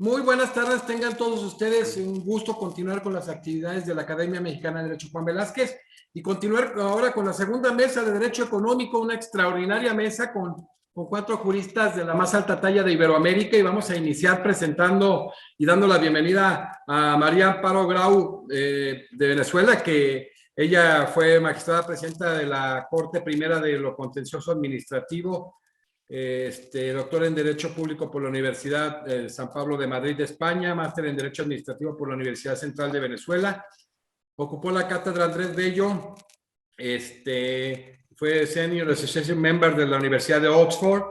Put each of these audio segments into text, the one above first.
Muy buenas tardes, tengan todos ustedes un gusto continuar con las actividades de la Academia Mexicana de Derecho Juan Velázquez y continuar ahora con la segunda mesa de Derecho Económico, una extraordinaria mesa con 4 juristas de la más alta talla de Iberoamérica, y vamos a iniciar presentando y dando la bienvenida a María Amparo Grau de Venezuela, que ella fue magistrada presidenta de la Corte Primera de lo Contencioso Administrativo, doctor en Derecho Público por la Universidad San Pablo de Madrid de España, máster en Derecho Administrativo por la Universidad Central de Venezuela. Ocupó la cátedra Andrés Bello, fue Senior Association Member de la Universidad de Oxford,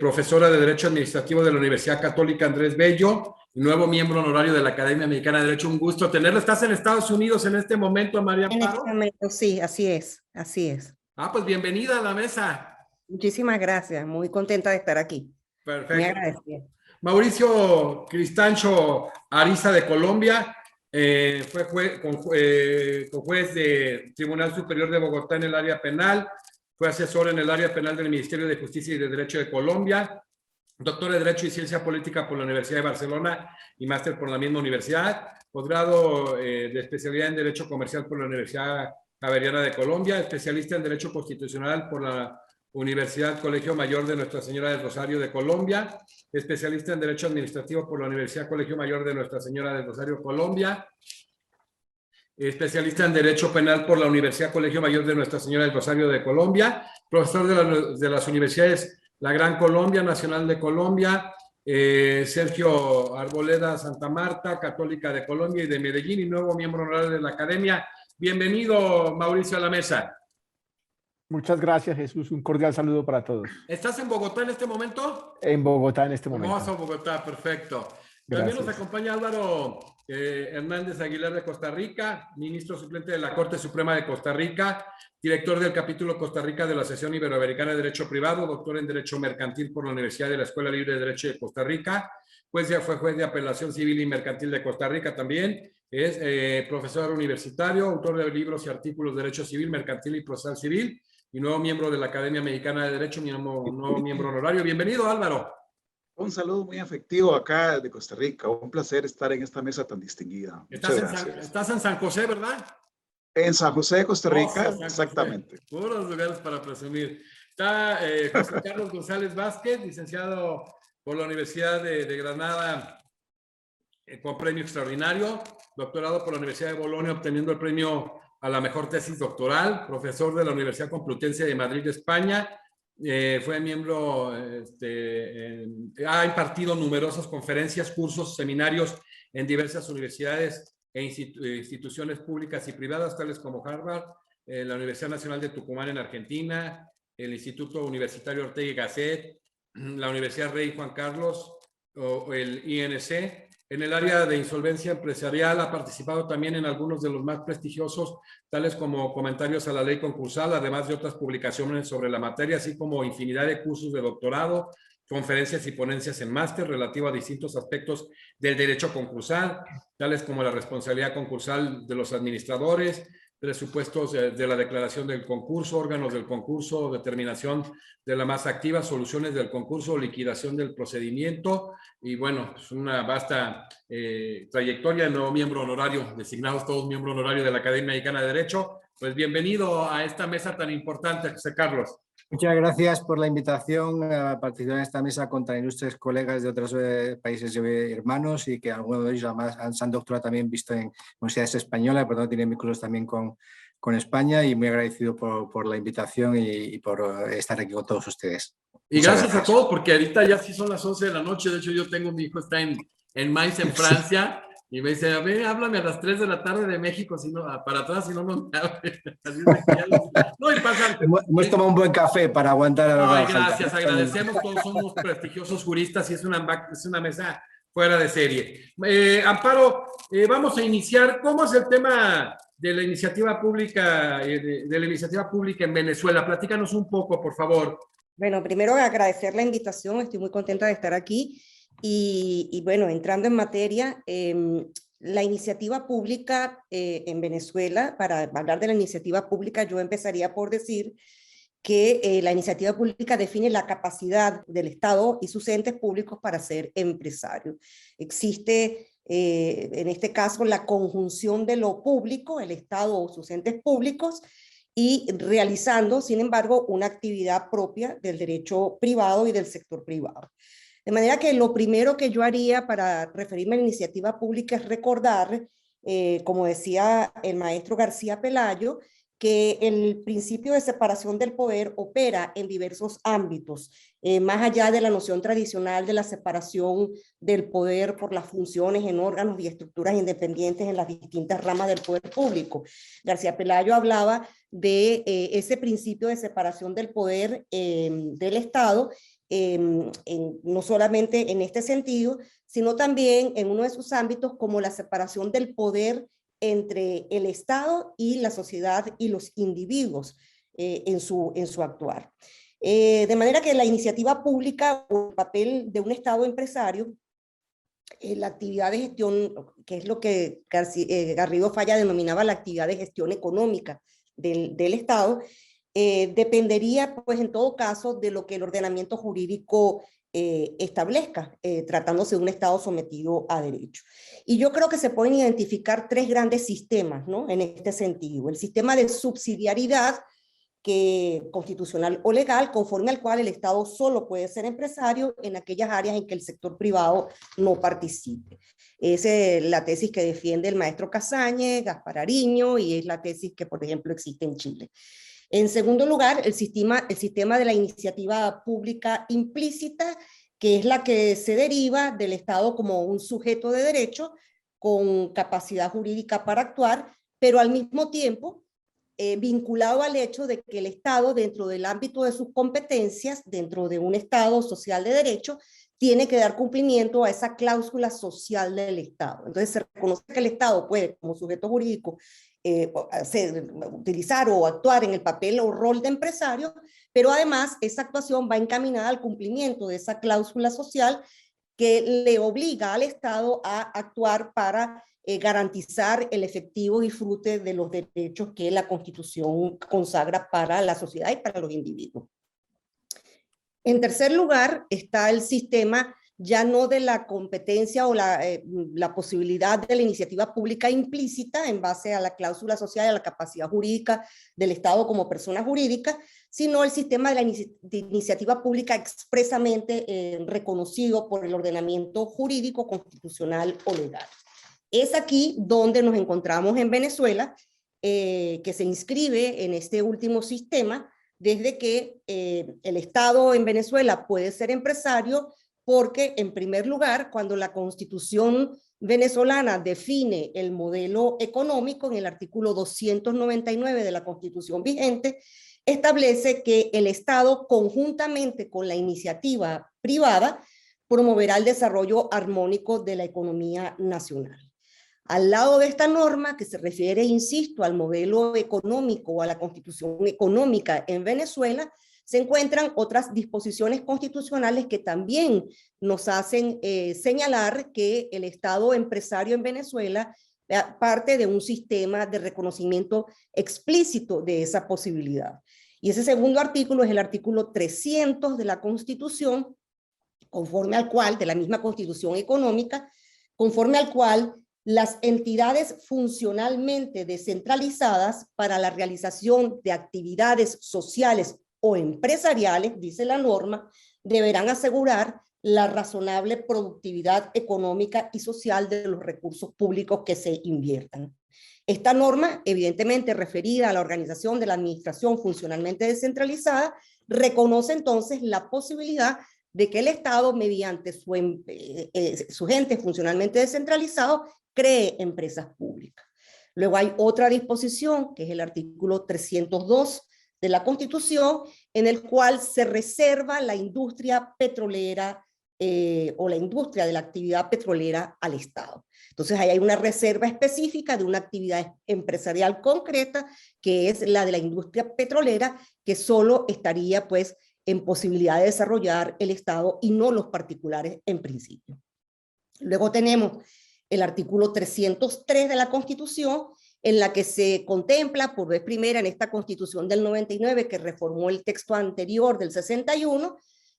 profesora de Derecho Administrativo de la Universidad Católica Andrés Bello, y nuevo miembro honorario de la Academia Mexicana de Derecho. Un gusto tenerlo. ¿Estás en Estados Unidos en este momento, María En Amparo? este momento, sí, así es, así es. Pues bienvenida a la mesa. Muchísimas gracias, muy contenta de estar aquí. Muy Perfecto. agradecida. Mauricio Cristancho Ariza de Colombia, fue juez de Tribunal Superior de Bogotá en el área penal, fue asesor en el área penal del Ministerio de Justicia y de Derecho de Colombia, doctor de Derecho y Ciencia Política por la Universidad de Barcelona y máster por la misma universidad, posgrado de especialidad en Derecho Comercial por la Universidad Javeriana de Colombia, especialista en Derecho Constitucional por la Universidad Colegio Mayor de Nuestra Señora del Rosario de Colombia, especialista en Derecho Administrativo por la Universidad Colegio Mayor de Nuestra Señora del Rosario, Colombia, especialista en Derecho Penal por la Universidad Colegio Mayor de Nuestra Señora del Rosario de Colombia, profesor de las universidades La Gran Colombia, Nacional de Colombia, Sergio Arboleda Santa Marta, Católica de Colombia y de Medellín, y nuevo miembro honorario de la Academia. Bienvenido, Mauricio, a la mesa. Muchas gracias, Jesús. Un cordial saludo para todos. ¿Estás en Bogotá en este momento? En Bogotá en este momento. Vamos a Bogotá, perfecto. Gracias. También nos acompaña Álvaro Hernández Aguilar de Costa Rica, ministro suplente de la Corte Suprema de Costa Rica, director del capítulo Costa Rica de la Asociación Iberoamericana de Derecho Privado, doctor en Derecho Mercantil por la Universidad de la Escuela Libre de Derecho de Costa Rica, pues ya fue juez de apelación civil y mercantil de Costa Rica también, es profesor universitario, autor de libros y artículos de Derecho Civil, Mercantil y Procesal Civil, y nuevo miembro de la Academia Mexicana de Derecho, nuevo miembro honorario. Bienvenido, Álvaro. Un saludo muy afectivo acá de Costa Rica. Un placer estar en esta mesa tan distinguida. Estás en San José, ¿verdad? En San José de Costa Rica, exactamente. Puros lugares para presumir. Está José Carlos González Vázquez, licenciado por la Universidad de Granada con premio extraordinario, doctorado por la Universidad de Bolonia obteniendo el premio a la mejor tesis doctoral, profesor de la Universidad Complutense de Madrid, España. Fue miembro, ha impartido numerosas conferencias, cursos, seminarios en diversas universidades e instituciones públicas y privadas, tales como Harvard, la Universidad Nacional de Tucumán en Argentina, el Instituto Universitario Ortega y Gasset, la Universidad Rey Juan Carlos o el INC. En el área de insolvencia empresarial ha participado también en algunos de los más prestigiosos, tales como comentarios a la ley concursal, además de otras publicaciones sobre la materia, así como infinidad de cursos de doctorado, conferencias y ponencias en máster relativo a distintos aspectos del derecho concursal, tales como la responsabilidad concursal de los administradores, presupuestos de la declaración del concurso, órganos del concurso, determinación de la masa activa, soluciones del concurso, liquidación del procedimiento, y bueno, es una vasta trayectoria de nuevo miembro honorario, designados todos miembro honorario de la Academia Mexicana de Derecho. Pues bienvenido a esta mesa tan importante, José Carlos. Muchas gracias por la invitación a participar en esta mesa con tan ilustres colegas de otros países hermanos, y que algunos de ellos además se han doctorado también visto en universidades españolas, por lo tanto tienen vínculos también con España, y muy agradecido por la invitación y por estar aquí con todos ustedes. Y gracias a todos, porque ahorita ya sí son las 11 de la noche. De hecho, yo tengo, mi hijo está en Mainz, en Francia, y me dice, a ver, háblame a las 3 de la tarde de México, si no, para atrás, si no, no me hable. Así es de que no, y pasa. Hemos tomado un buen café para aguantar. Ay, gracias, agradecemos, todos somos prestigiosos juristas y es una mesa fuera de serie. Amparo, vamos a iniciar. ¿Cómo es el tema de la iniciativa pública, en Venezuela? Platícanos un poco, por favor. Bueno, primero agradecer la invitación, estoy muy contenta de estar aquí. Y bueno, entrando en materia, la iniciativa pública en Venezuela, para hablar de la iniciativa pública, yo empezaría por decir que la iniciativa pública define la capacidad del Estado y sus entes públicos para ser empresarios. Existe en este caso la conjunción de lo público, el Estado o sus entes públicos, y realizando, sin embargo, una actividad propia del derecho privado y del sector privado. De manera que lo primero que yo haría para referirme a la iniciativa pública es recordar, como decía el maestro García Pelayo, que el principio de separación del poder opera en diversos ámbitos, más allá de la noción tradicional de la separación del poder por las funciones en órganos y estructuras independientes en las distintas ramas del poder público. García Pelayo hablaba de ese principio de separación del poder del Estado, no solamente en este sentido, sino también en uno de sus ámbitos como la separación del poder entre el Estado y la sociedad y los individuos en su actuar. De manera que la iniciativa pública o el papel de un Estado empresario, la actividad de gestión, que es lo que Garrido Falla denominaba la actividad de gestión económica del Estado, dependería pues en todo caso de lo que el ordenamiento jurídico establezca, tratándose de un Estado sometido a derecho. Y yo creo que se pueden identificar tres grandes sistemas, ¿no? En este sentido. El sistema de subsidiariedad, constitucional o legal, conforme al cual el Estado solo puede ser empresario en aquellas áreas en que el sector privado no participe. Esa es la tesis que defiende el maestro Casañez, Gaspar Ariño, y es la tesis que, por ejemplo, existe en Chile. En segundo lugar, el sistema de la iniciativa pública implícita, que es la que se deriva del Estado como un sujeto de derecho con capacidad jurídica para actuar, pero al mismo tiempo vinculado al hecho de que el Estado, dentro del ámbito de sus competencias, dentro de un Estado social de derecho, tiene que dar cumplimiento a esa cláusula social del Estado. Entonces se reconoce que el Estado puede, como sujeto jurídico, utilizar o actuar en el papel o rol de empresario, pero además esa actuación va encaminada al cumplimiento de esa cláusula social que le obliga al Estado a actuar para garantizar el efectivo disfrute de los derechos que la Constitución consagra para la sociedad y para los individuos. En tercer lugar está el sistema ya no de la competencia o la posibilidad de la iniciativa pública implícita en base a la cláusula social y a la capacidad jurídica del Estado como persona jurídica, sino el sistema de iniciativa pública expresamente reconocido por el ordenamiento jurídico, constitucional o legal. Es aquí donde nos encontramos en Venezuela, que se inscribe en este último sistema, desde que el Estado en Venezuela puede ser empresario, porque en primer lugar, cuando la Constitución venezolana define el modelo económico en el artículo 299 de la Constitución vigente, establece que el Estado, conjuntamente con la iniciativa privada, promoverá el desarrollo armónico de la economía nacional. Al lado de esta norma, que se refiere, insisto, al modelo económico o a la Constitución económica en Venezuela, se encuentran otras disposiciones constitucionales que también nos hacen señalar que el Estado empresario en Venezuela parte de un sistema de reconocimiento explícito de esa posibilidad. Y ese segundo artículo es el artículo 300 de la Constitución, conforme al cual, de la misma Constitución económica, conforme al cual las entidades funcionalmente descentralizadas para la realización de actividades sociales o empresariales, dice la norma, deberán asegurar la razonable productividad económica y social de los recursos públicos que se inviertan. Esta norma, evidentemente referida a la organización de la administración funcionalmente descentralizada, reconoce entonces la posibilidad de que el Estado, mediante su ente funcionalmente descentralizado, cree empresas públicas. Luego hay otra disposición, que es el artículo 302 de la Constitución, en el cual se reserva la industria petrolera o la industria de la actividad petrolera al Estado. Entonces ahí hay una reserva específica de una actividad empresarial concreta, que es la de la industria petrolera, que solo estaría pues en posibilidad de desarrollar el Estado y no los particulares en principio. Luego tenemos el artículo 303 de la Constitución, en la que se contempla por vez primera en esta Constitución del 99, que reformó el texto anterior del 61,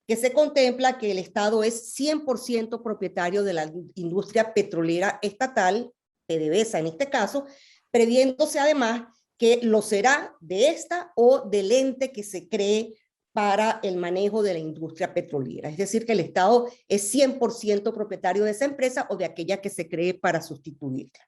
que se contempla que el Estado es 100% propietario de la industria petrolera estatal, PDVSA en este caso, previéndose además que lo será de esta o del ente que se cree para el manejo de la industria petrolera. Es decir, que el Estado es 100% propietario de esa empresa o de aquella que se cree para sustituirla.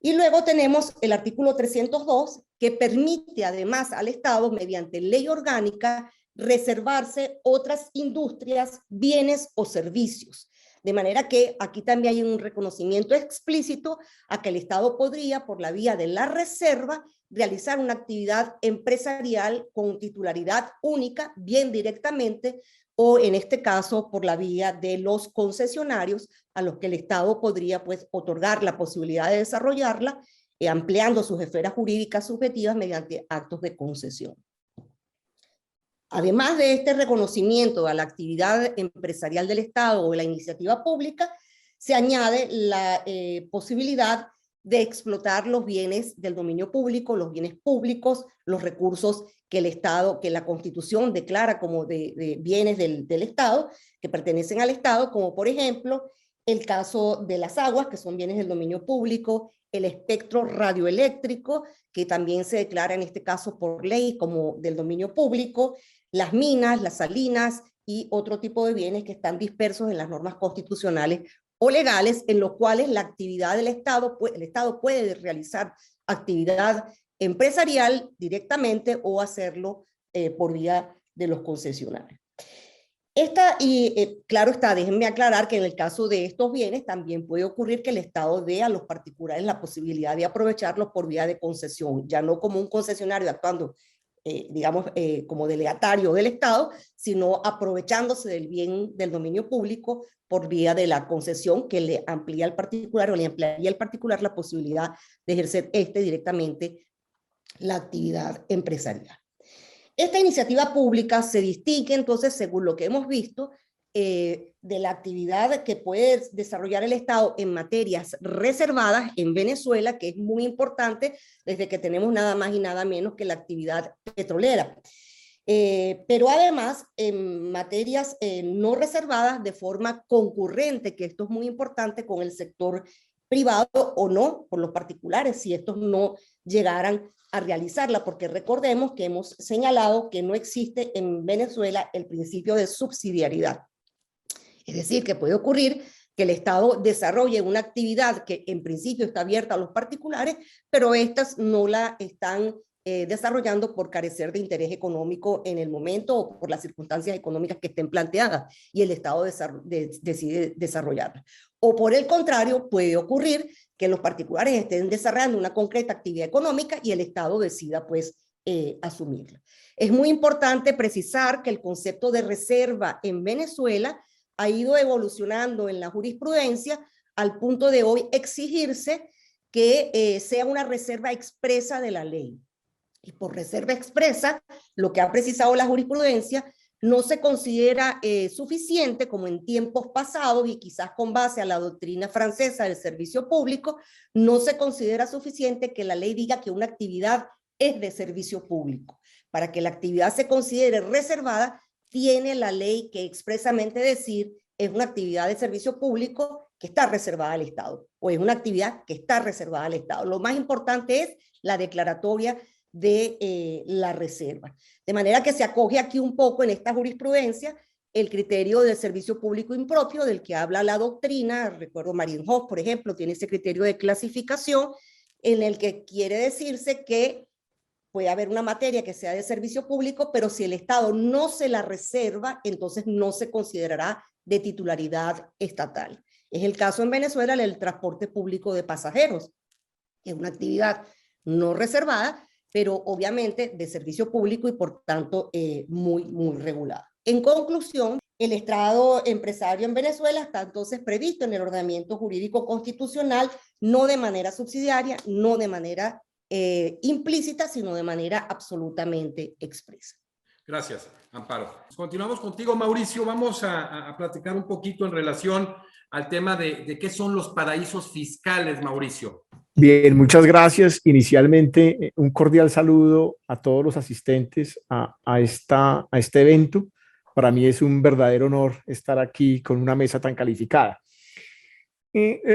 Y luego tenemos el artículo 302, que permite además al Estado, mediante ley orgánica, reservarse otras industrias, bienes o servicios. De manera que aquí también hay un reconocimiento explícito a que el Estado podría, por la vía de la reserva, realizar una actividad empresarial con titularidad única, bien directamente, o en este caso por la vía de los concesionarios, a los que el Estado podría pues otorgar la posibilidad de desarrollarla, ampliando sus esferas jurídicas subjetivas mediante actos de concesión. Además de este reconocimiento a la actividad empresarial del Estado o de la iniciativa pública, se añade la posibilidad de explotar los bienes del dominio público, los bienes públicos, los recursos que el Estado, que la Constitución declara como de bienes del Estado, que pertenecen al Estado, como por ejemplo el caso de las aguas, que son bienes del dominio público, el espectro radioeléctrico, que también se declara en este caso por ley como del dominio público, las minas, las salinas y otro tipo de bienes que están dispersos en las normas constitucionales o legales, en los cuales la actividad del Estado, el Estado puede realizar actividad empresarial directamente o hacerlo por vía de los concesionarios. Claro está, déjenme aclarar que en el caso de estos bienes también puede ocurrir que el Estado dé a los particulares la posibilidad de aprovecharlos por vía de concesión, ya no como un concesionario actuando digamos, como delegatario del Estado, sino aprovechándose del bien del dominio público por vía de la concesión que le amplía al particular o le ampliaría al particular la posibilidad de ejercer directamente la actividad empresarial. Esta iniciativa pública se distingue entonces, según lo que hemos visto, de la actividad que puede desarrollar el Estado en materias reservadas en Venezuela, que es muy importante desde que tenemos nada más y nada menos que la actividad petrolera. Pero además en materias no reservadas de forma concurrente, que esto es muy importante con el sector privado o no, por los particulares, si estos no llegaran a realizarla, porque recordemos que hemos señalado que no existe en Venezuela el principio de subsidiariedad. Es decir, que puede ocurrir que el Estado desarrolle una actividad que en principio está abierta a los particulares, pero estas no la están desarrollando por carecer de interés económico en el momento o por las circunstancias económicas que estén planteadas y el Estado decide desarrollarla. O por el contrario, puede ocurrir que los particulares estén desarrollando una concreta actividad económica y el Estado decida pues asumirla. Es muy importante precisar que el concepto de reserva en Venezuela ha ido evolucionando en la jurisprudencia al punto de hoy exigirse que sea una reserva expresa de la ley. Y por reserva expresa, lo que ha precisado la jurisprudencia no se considera suficiente, como en tiempos pasados y quizás con base a la doctrina francesa del servicio público, no se considera suficiente que la ley diga que una actividad es de servicio público. Para que la actividad se considere reservada, tiene la ley que expresamente decir es una actividad de servicio público que está reservada al Estado o es una actividad que está reservada al Estado. Lo más importante es la declaratoria de la reserva. De manera que se acoge aquí un poco en esta jurisprudencia el criterio del servicio público impropio del que habla la doctrina. Recuerdo Marienhof, por ejemplo, tiene ese criterio de clasificación en el que quiere decirse que puede haber una materia que sea de servicio público, pero si el Estado no se la reserva, entonces no se considerará de titularidad estatal. Es el caso en Venezuela del transporte público de pasajeros. Es una actividad no reservada, pero obviamente de servicio público y por tanto muy regulada. En conclusión, el estrado empresario en Venezuela está entonces previsto en el ordenamiento jurídico constitucional, no de manera subsidiaria, no de manera implícita, sino de manera absolutamente expresa. Gracias, Amparo. Continuamos contigo, Mauricio. Vamos a platicar un poquito en relación al tema de qué son los paraísos fiscales, Mauricio. Bien, muchas gracias. Inicialmente, un cordial saludo a todos los asistentes a este evento. Para mí es un verdadero honor estar aquí con una mesa tan calificada.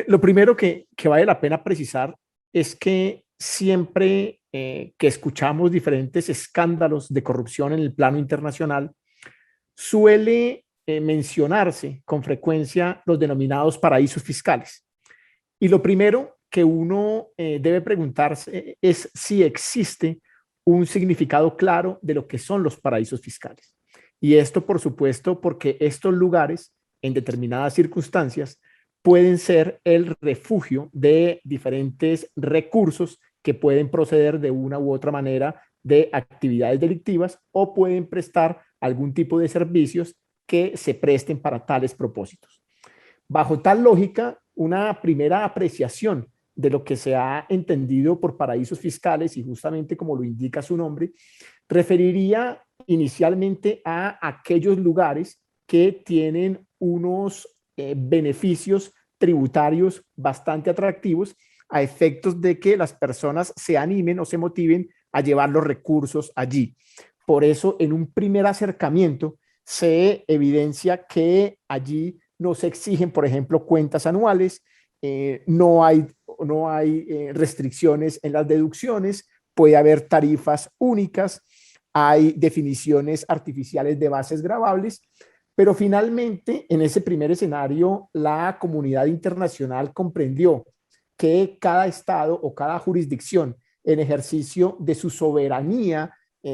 Lo primero que vale la pena precisar es que siempre que escuchamos diferentes escándalos de corrupción en el plano internacional, suele mencionarse con frecuencia los denominados paraísos fiscales. Y lo primero que uno debe preguntarse es si existe un significado claro de lo que son los paraísos fiscales. Y esto, por supuesto, porque estos lugares, en determinadas circunstancias, pueden ser el refugio de diferentes recursos que pueden proceder de una u otra manera de actividades delictivas o pueden prestar algún tipo de servicios que se presten para tales propósitos. Bajo tal lógica, una primera apreciación de lo que se ha entendido por paraísos fiscales, y justamente como lo indica su nombre, referiría inicialmente a aquellos lugares que tienen unos beneficios tributarios bastante atractivos a efectos de que las personas se animen o se motiven a llevar los recursos allí. Por eso, en un primer acercamiento, se evidencia que allí no se exigen, por ejemplo, cuentas anuales, no hay restricciones en las deducciones, puede haber tarifas únicas, hay definiciones artificiales de bases gravables, pero finalmente, en ese primer escenario, la comunidad internacional comprendió que cada estado o cada jurisdicción en ejercicio de su soberanía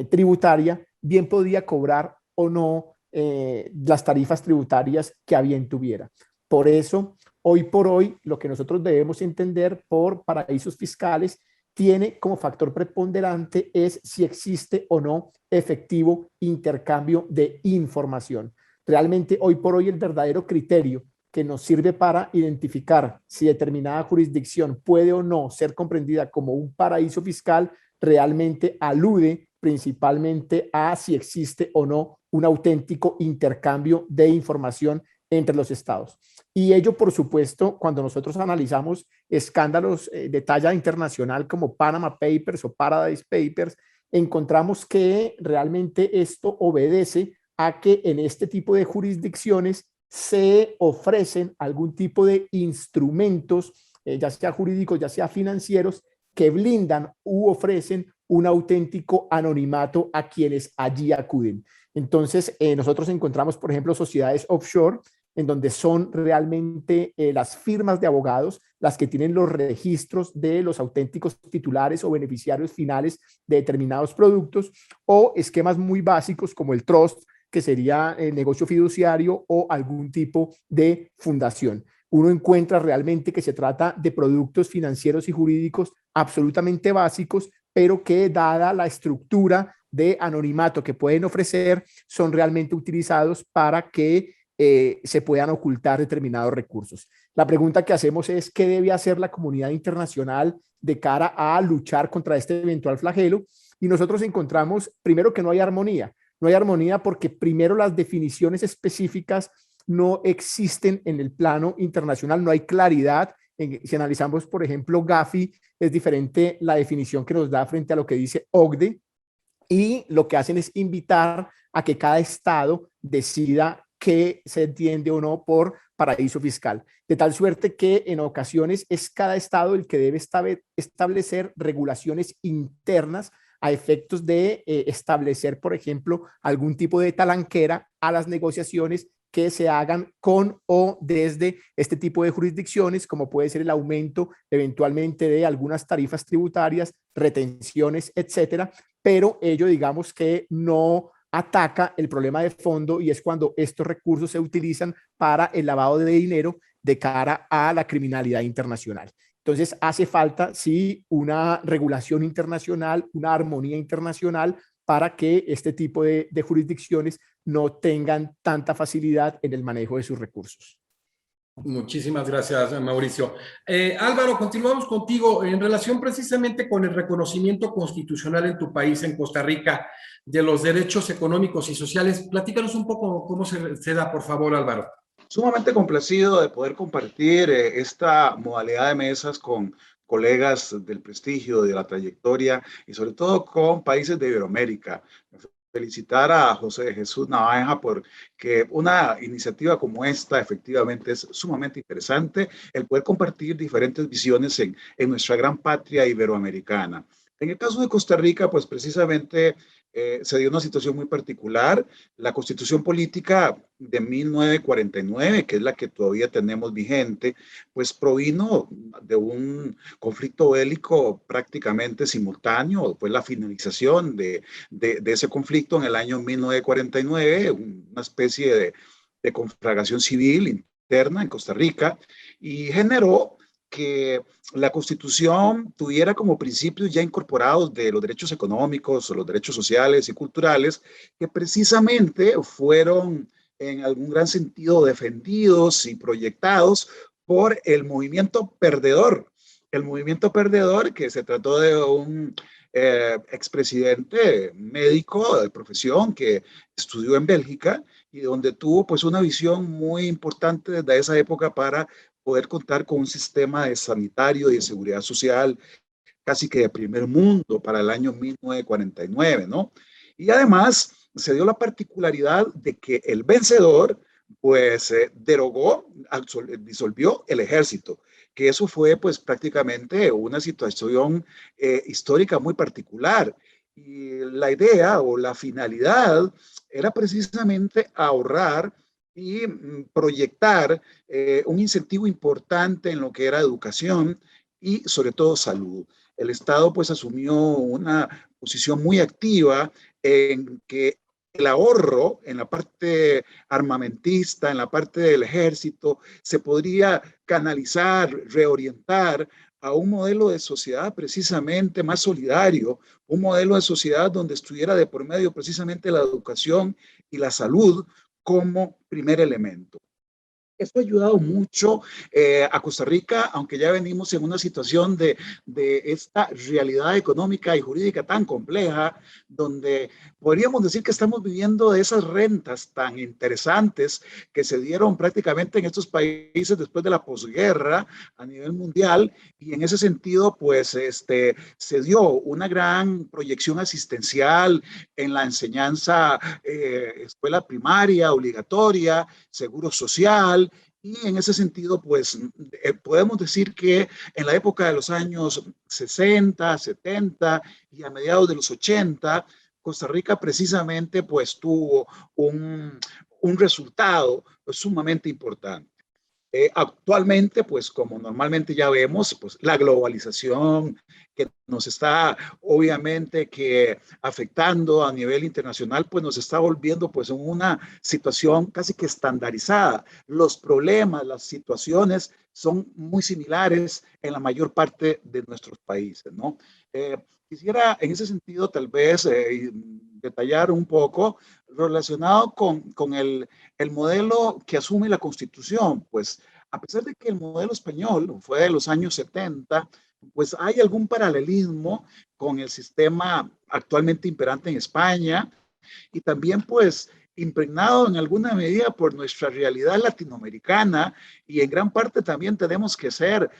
tributaria bien podía cobrar o no las tarifas tributarias que a bien tuviera. Por eso, hoy por hoy, lo que nosotros debemos entender por paraísos fiscales tiene como factor preponderante es si existe o no efectivo intercambio de información. Realmente, hoy por hoy, el verdadero criterio que nos sirve para identificar si determinada jurisdicción puede o no ser comprendida como un paraíso fiscal realmente alude principalmente a si existe o no un auténtico intercambio de información entre los estados. Y ello, por supuesto, cuando nosotros analizamos escándalos de talla internacional como Panama Papers o Paradise Papers, encontramos que realmente esto obedece a que en este tipo de jurisdicciones se ofrecen algún tipo de instrumentos, ya sea jurídicos, ya sea financieros, que blindan u ofrecen un auténtico anonimato a quienes allí acuden. Entonces, nosotros encontramos, por ejemplo, sociedades offshore, en donde son realmente las firmas de abogados las que tienen los registros de los auténticos titulares o beneficiarios finales de determinados productos, o esquemas muy básicos como el trust, que sería el negocio fiduciario o algún tipo de fundación. Uno encuentra realmente que se trata de productos financieros y jurídicos absolutamente básicos, pero que dada la estructura de anonimato que pueden ofrecer, son realmente utilizados para que se puedan ocultar determinados recursos. La pregunta que hacemos es, ¿qué debe hacer la comunidad internacional de cara a luchar contra este eventual flagelo? Y nosotros encontramos, primero, que no hay armonía. No hay armonía porque primero las definiciones específicas no existen en el plano internacional, no hay claridad. Si analizamos, por ejemplo, Gafi, es diferente la definición que nos da frente a lo que dice OCDE, y lo que hacen es invitar a que cada estado decida qué se entiende o no por paraíso fiscal, de tal suerte que en ocasiones es cada estado el que debe establecer regulaciones internas a efectos de establecer, por ejemplo, algún tipo de talanquera a las negociaciones que se hagan con o desde este tipo de jurisdicciones, como puede ser el aumento eventualmente de algunas tarifas tributarias, retenciones, etcétera, pero ello, digamos que no ataca el problema de fondo, y es cuando estos recursos se utilizan para el lavado de dinero de cara a la criminalidad internacional. Entonces, hace falta, sí, una regulación internacional, una armonía internacional para que este tipo de jurisdicciones no tengan tanta facilidad en el manejo de sus recursos. Muchísimas gracias, Mauricio. Álvaro, continuamos contigo en relación precisamente con el reconocimiento constitucional en tu país, en Costa Rica, de los derechos económicos y sociales. Platícanos un poco cómo se da, por favor, Álvaro. Sumamente complacido de poder compartir esta modalidad de mesas con colegas del prestigio, de la trayectoria y sobre todo con países de Iberoamérica. Felicitar a José Jesús Navaja porque una iniciativa como esta efectivamente es sumamente interesante, el poder compartir diferentes visiones en nuestra gran patria iberoamericana. En el caso de Costa Rica, pues precisamente se dio una situación muy particular. La Constitución Política de 1949, que es la que todavía tenemos vigente, pues provino de un conflicto bélico prácticamente simultáneo. Fue la finalización de ese conflicto en el año 1949, una especie de conflagración civil interna en Costa Rica, y generó que la Constitución tuviera como principios ya incorporados de los derechos económicos, los derechos sociales y culturales, que precisamente fueron en algún gran sentido defendidos y proyectados por el movimiento perdedor. El movimiento perdedor, que se trató de un expresidente médico de profesión que estudió en Bélgica y donde tuvo pues una visión muy importante desde esa época para poder contar con un sistema de sanitario y de seguridad social casi que de primer mundo para el año 1949, ¿no? Y además se dio la particularidad de que el vencedor pues derogó, disolvió el ejército, que eso fue pues prácticamente una situación histórica muy particular. Y la idea o la finalidad era precisamente ahorrar y proyectar un incentivo importante en lo que era educación y sobre todo salud. El Estado pues asumió una posición muy activa en que el ahorro en la parte armamentista, en la parte del ejército, se podría canalizar, reorientar a un modelo de sociedad precisamente más solidario, un modelo de sociedad donde estuviera de por medio precisamente la educación y la salud como primer elemento. Esto ha ayudado mucho a Costa Rica, aunque ya venimos en una situación de esta realidad económica y jurídica tan compleja, donde podríamos decir que estamos viviendo de esas rentas tan interesantes que se dieron prácticamente en estos países después de la posguerra a nivel mundial, y en ese sentido, pues, se dio una gran proyección asistencial en la enseñanza, escuela primaria, obligatoria, seguro social, y en ese sentido, pues podemos decir que en la época de los años 60, 70 y a mediados de los 80, Costa Rica precisamente pues tuvo un resultado sumamente importante. Actualmente, pues como normalmente ya vemos, pues la globalización que nos está obviamente que afectando a nivel internacional, pues nos está volviendo pues en una situación casi que estandarizada. Los problemas, las situaciones son muy similares en la mayor parte de nuestros países, ¿no? Quisiera en ese sentido tal vez detallar un poco relacionado con el modelo que asume la Constitución. Pues a pesar de que el modelo español fue de los años 70, pues hay algún paralelismo con el sistema actualmente imperante en España y también pues impregnado en alguna medida por nuestra realidad latinoamericana, y en gran parte también tenemos que ser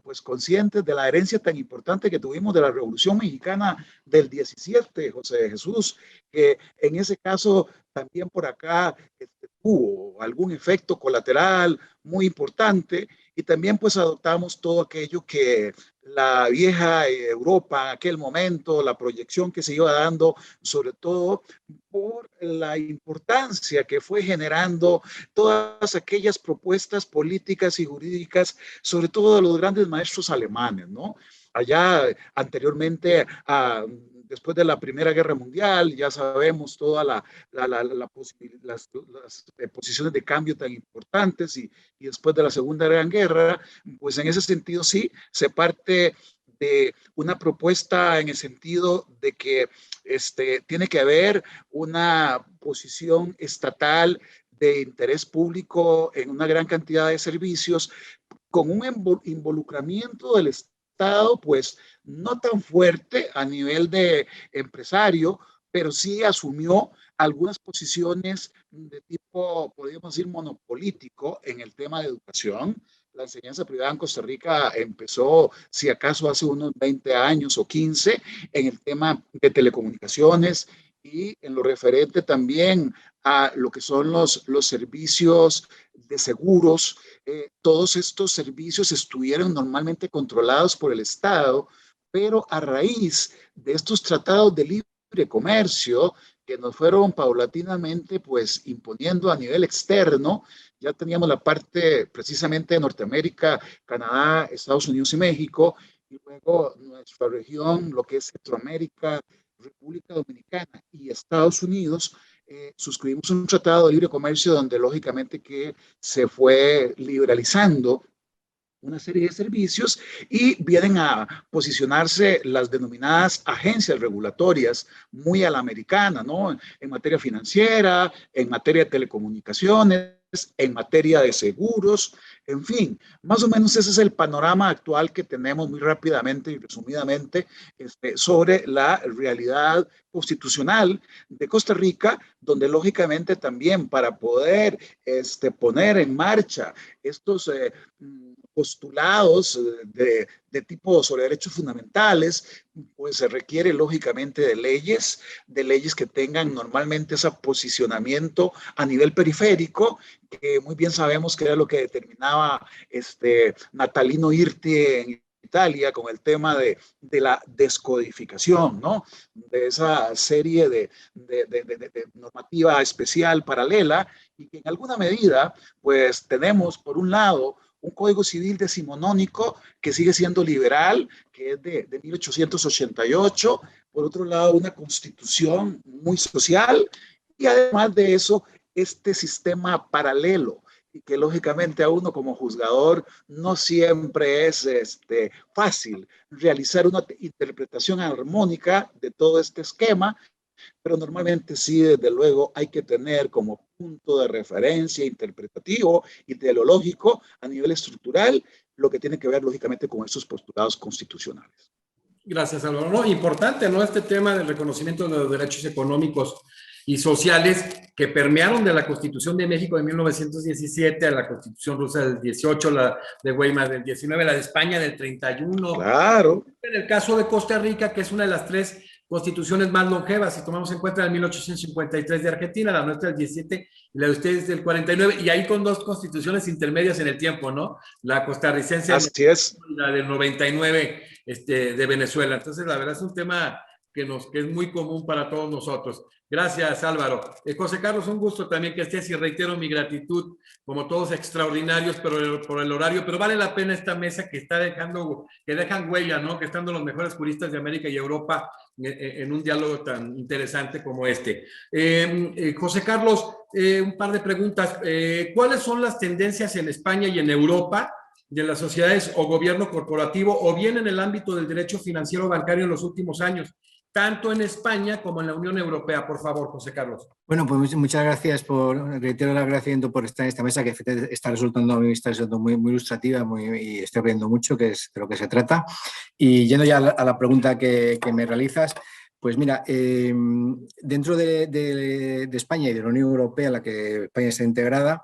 pues conscientes de la herencia tan importante que tuvimos de la Revolución Mexicana del 17, José Jesús, que en ese caso también por acá tuvo algún efecto colateral muy importante, y también pues adoptamos todo aquello que la vieja Europa en aquel momento, la proyección que se iba dando, sobre todo por la importancia que fue generando todas aquellas propuestas políticas y jurídicas, sobre todo de los grandes maestros alemanes, ¿no? Allá anteriormente después de la Primera Guerra Mundial, ya sabemos todas las posiciones de cambio tan importantes, y después de la Segunda Gran Guerra, pues en ese sentido sí, se parte de una propuesta en el sentido de que tiene que haber una posición estatal de interés público en una gran cantidad de servicios, con un involucramiento del Estado, pues no tan fuerte a nivel de empresario, pero sí asumió algunas posiciones de tipo, podríamos decir, monopolítico en el tema de educación. la enseñanza privada en Costa Rica empezó, si acaso, hace unos 20 años o 15 en el tema de telecomunicaciones y en lo referente también a lo que son los servicios de seguros. Todos estos servicios estuvieron normalmente controlados por el Estado, pero a raíz de estos tratados de libre comercio que nos fueron paulatinamente pues imponiendo a nivel externo, ya teníamos la parte precisamente de Norteamérica, Canadá, Estados Unidos y México, y luego nuestra región, lo que es Centroamérica, República Dominicana y Estados Unidos, suscribimos un tratado de libre comercio donde lógicamente que se fue liberalizando una serie de servicios y vienen a posicionarse las denominadas agencias regulatorias muy a la americana, ¿no? En materia financiera, en materia de telecomunicaciones, en materia de seguros, en fin, más o menos ese es el panorama actual que tenemos muy rápidamente y resumidamente sobre la realidad constitucional de Costa Rica, donde lógicamente también para poder poner en marcha estos postulados de tipo sobre derechos fundamentales, pues se requiere lógicamente de leyes que tengan normalmente ese posicionamiento a nivel periférico, que muy bien sabemos que era lo que determinaba Natalino Irti en Italia con el tema de la descodificación, ¿no? De esa serie de normativa especial paralela y que en alguna medida, pues tenemos por un lado un código civil decimonónico que sigue siendo liberal, que es de 1888, por otro lado una constitución muy social y además de eso este sistema paralelo y que lógicamente a uno como juzgador no siempre es fácil realizar una interpretación armónica de todo este esquema, pero normalmente sí, desde luego, hay que tener como punto de referencia interpretativo y teleológico a nivel estructural lo que tiene que ver, lógicamente, con estos postulados constitucionales. Gracias, Álvaro. No, importante, ¿no? Este tema del reconocimiento de los derechos económicos y sociales que permearon de la Constitución de México de 1917 a la Constitución rusa del 18, la de Weimar del 19, la de España del 31. Claro. En el caso de Costa Rica, que es una de las 3 constituciones más longevas, si tomamos en cuenta la de 1853 de Argentina, la nuestra del 17 y la de ustedes del 49, y ahí con 2 constituciones intermedias en el tiempo, ¿no? La costarricense y la del 99 de Venezuela. Entonces, la verdad es un tema que es muy común para todos nosotros. Gracias, Álvaro. José Carlos, un gusto también que estés y reitero mi gratitud, como todos extraordinarios pero por el horario, pero vale la pena esta mesa que dejan huella, ¿no? Que estando los mejores juristas de América y Europa en un diálogo tan interesante como este. José Carlos, un par de preguntas. ¿Cuáles son las tendencias en España y en Europa de las sociedades o gobierno corporativo o bien en el ámbito del derecho financiero bancario en los últimos años, tanto en España como en la Unión Europea? Por favor, José Carlos. Bueno, pues muchas gracias reitero el agradecimiento por estar en esta mesa que está resultando muy, muy ilustrativa y estoy aprendiendo mucho, que es de lo que se trata. Y yendo ya a la pregunta que me realizas, pues mira, dentro de España y de la Unión Europea, en la que España está integrada,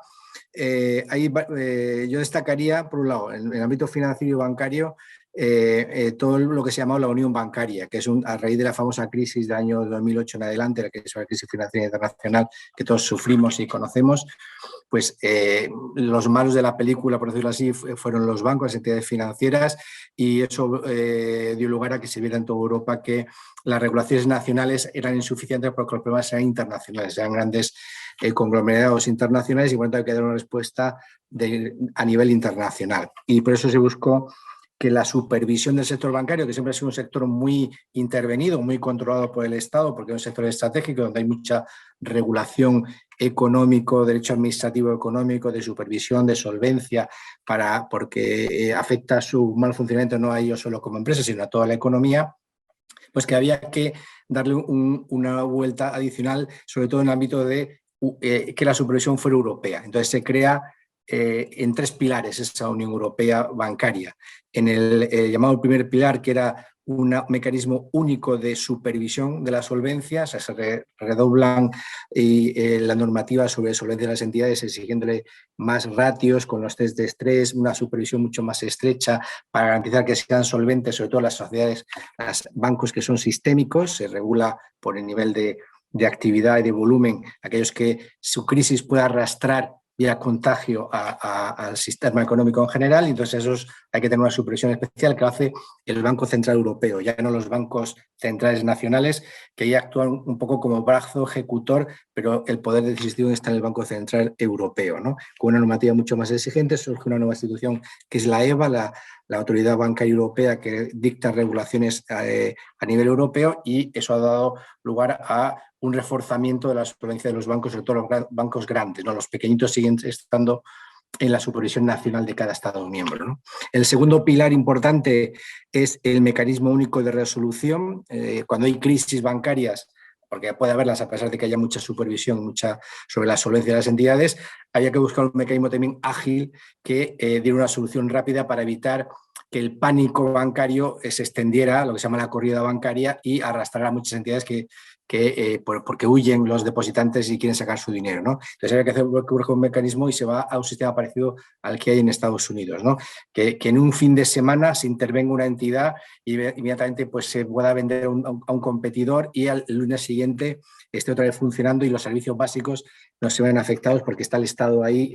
yo destacaría, por un lado, en el ámbito financiero y bancario, todo lo que se llama la unión bancaria, que es a raíz de la famosa crisis del año 2008 en adelante, la que es la crisis financiera internacional que todos sufrimos y conocemos, pues los malos de la película, por decirlo así, fueron los bancos, las entidades financieras, y eso dio lugar a que se viera en toda Europa que las regulaciones nacionales eran insuficientes porque los problemas eran internacionales, eran grandes conglomerados internacionales y por lo tanto hay que dar una respuesta a nivel internacional. Y por eso se buscó que la supervisión del sector bancario, que siempre ha sido un sector muy intervenido, muy controlado por el Estado, porque es un sector estratégico donde hay mucha regulación económico, derecho administrativo económico, de supervisión, de solvencia, porque afecta su mal funcionamiento no a ellos solo como empresa, sino a toda la economía, pues que había que darle una vuelta adicional, sobre todo en el ámbito de que la supervisión fuera europea. Entonces se crea en 3 pilares esa Unión Europea bancaria. En el llamado primer pilar, que era un mecanismo único de supervisión de la solvencia, o sea, se redoblan la normativa sobre solvencia de las entidades, exigiéndole más ratios con los test de estrés, una supervisión mucho más estrecha para garantizar que sean solventes, sobre todo las sociedades, los bancos que son sistémicos. Se regula por el nivel de actividad y de volumen, aquellos que su crisis pueda arrastrar vía contagio al sistema económico en general, y entonces esos hay que tener una supervisión especial que lo hace el Banco Central Europeo, ya no los bancos centrales nacionales, que ya actúan un poco como brazo ejecutor, pero el poder decisivo está en el Banco Central Europeo, ¿no? Con una normativa mucho más exigente. Surge una nueva institución que es la EBA, la Autoridad Bancaria Europea, que dicta regulaciones a nivel europeo, y eso ha dado lugar a un reforzamiento de la solvencia de los bancos, sobre todo los bancos grandes, ¿no? Los pequeñitos siguen estando en la supervisión nacional de cada Estado miembro, ¿no? El segundo pilar importante es el mecanismo único de resolución. Cuando hay crisis bancarias, porque puede haberlas a pesar de que haya mucha supervisión, mucha sobre la solvencia de las entidades, había que buscar un mecanismo también ágil que diera una solución rápida para evitar que el pánico bancario se extendiera, lo que se llama la corrida bancaria, y arrastrara a muchas entidades porque huyen los depositantes y quieren sacar su dinero, ¿no? Entonces había que hacer un mecanismo, y se va a un sistema parecido al que hay en Estados Unidos, ¿no? Que en un fin de semana se intervenga una entidad y inmediatamente pues, se pueda vender a un competidor, y al lunes siguiente esté otra vez funcionando y los servicios básicos no se ven afectados porque está el Estado ahí,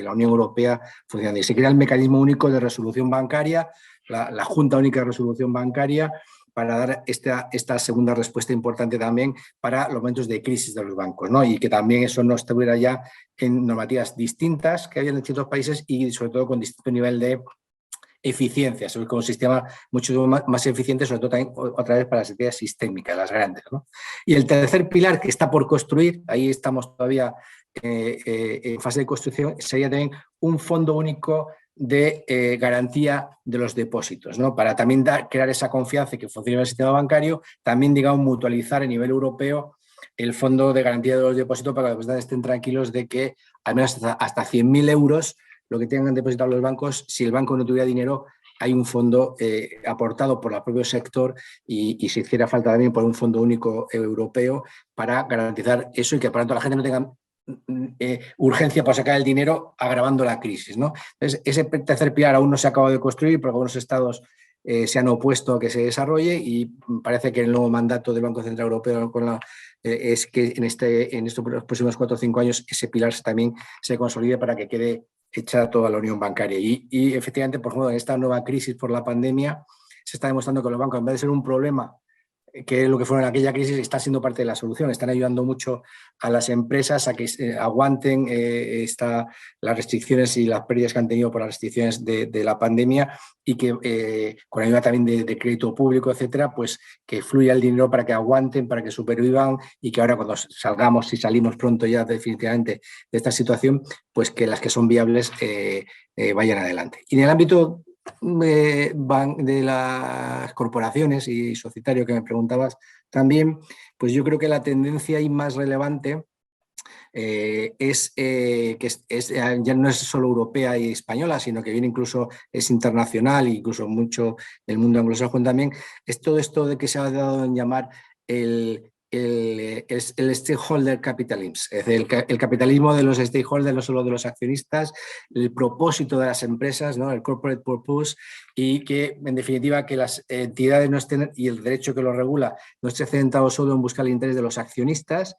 la Unión Europea funcionando. Y se crea el mecanismo único de resolución bancaria, la Junta Única de Resolución Bancaria, para dar esta segunda respuesta importante también para los momentos de crisis de los bancos, ¿no? Y que también eso no estuviera ya en normativas distintas que había en distintos países, y sobre todo con distinto nivel de eficiencia, sobre con un sistema mucho más eficiente, sobre todo también otra vez para las entidades sistémicas, las grandes, ¿no? Y el tercer pilar, que está por construir, ahí estamos todavía en fase de construcción, sería también un fondo único de garantía de los depósitos, ¿no? Para también crear esa confianza y que funcione el sistema bancario, también, digamos, mutualizar a nivel europeo el fondo de garantía de los depósitos, para que los depositantes estén tranquilos de que al menos hasta 100.000 euros, lo que tengan depositado los bancos, si el banco no tuviera dinero, hay un fondo aportado por el propio sector, y si hiciera falta también por un fondo único europeo para garantizar eso, y que por tanto la gente no tenga urgencia para sacar el dinero agravando la crisis, ¿no? Entonces, ese tercer pilar aún no se ha acabado de construir, porque algunos estados se han opuesto a que se desarrolle, y parece que el nuevo mandato del Banco Central Europeo es que en estos próximos 4 o 5 años ese pilar también se consolide para que quede hecha toda la unión bancaria. Y efectivamente, por ejemplo, en esta nueva crisis por la pandemia se está demostrando que los bancos, en vez de ser un problema, que es lo que fueron en aquella crisis, está siendo parte de la solución. Están ayudando mucho a las empresas a que aguanten las restricciones y las pérdidas que han tenido por las restricciones de la pandemia, y que con ayuda también de crédito público, etcétera, pues que fluya el dinero para que aguanten, para que supervivan, y que ahora cuando salgamos, si salimos pronto ya definitivamente de esta situación, pues que las que son viables vayan adelante. Y en el ámbito de las corporaciones y societario, que me preguntabas también, pues yo creo que la tendencia ahí más relevante ya no es solo europea y española, sino que viene incluso, es internacional, e incluso mucho del mundo anglosajón también, es todo esto de que se ha dado en llamar el stakeholder capitalism, es decir, el capitalismo de los stakeholders, no solo de los accionistas, el propósito de las empresas, ¿no? El corporate purpose, y que en definitiva que las entidades no estén, y el derecho que lo regula, no esté centrado solo en buscar el interés de los accionistas,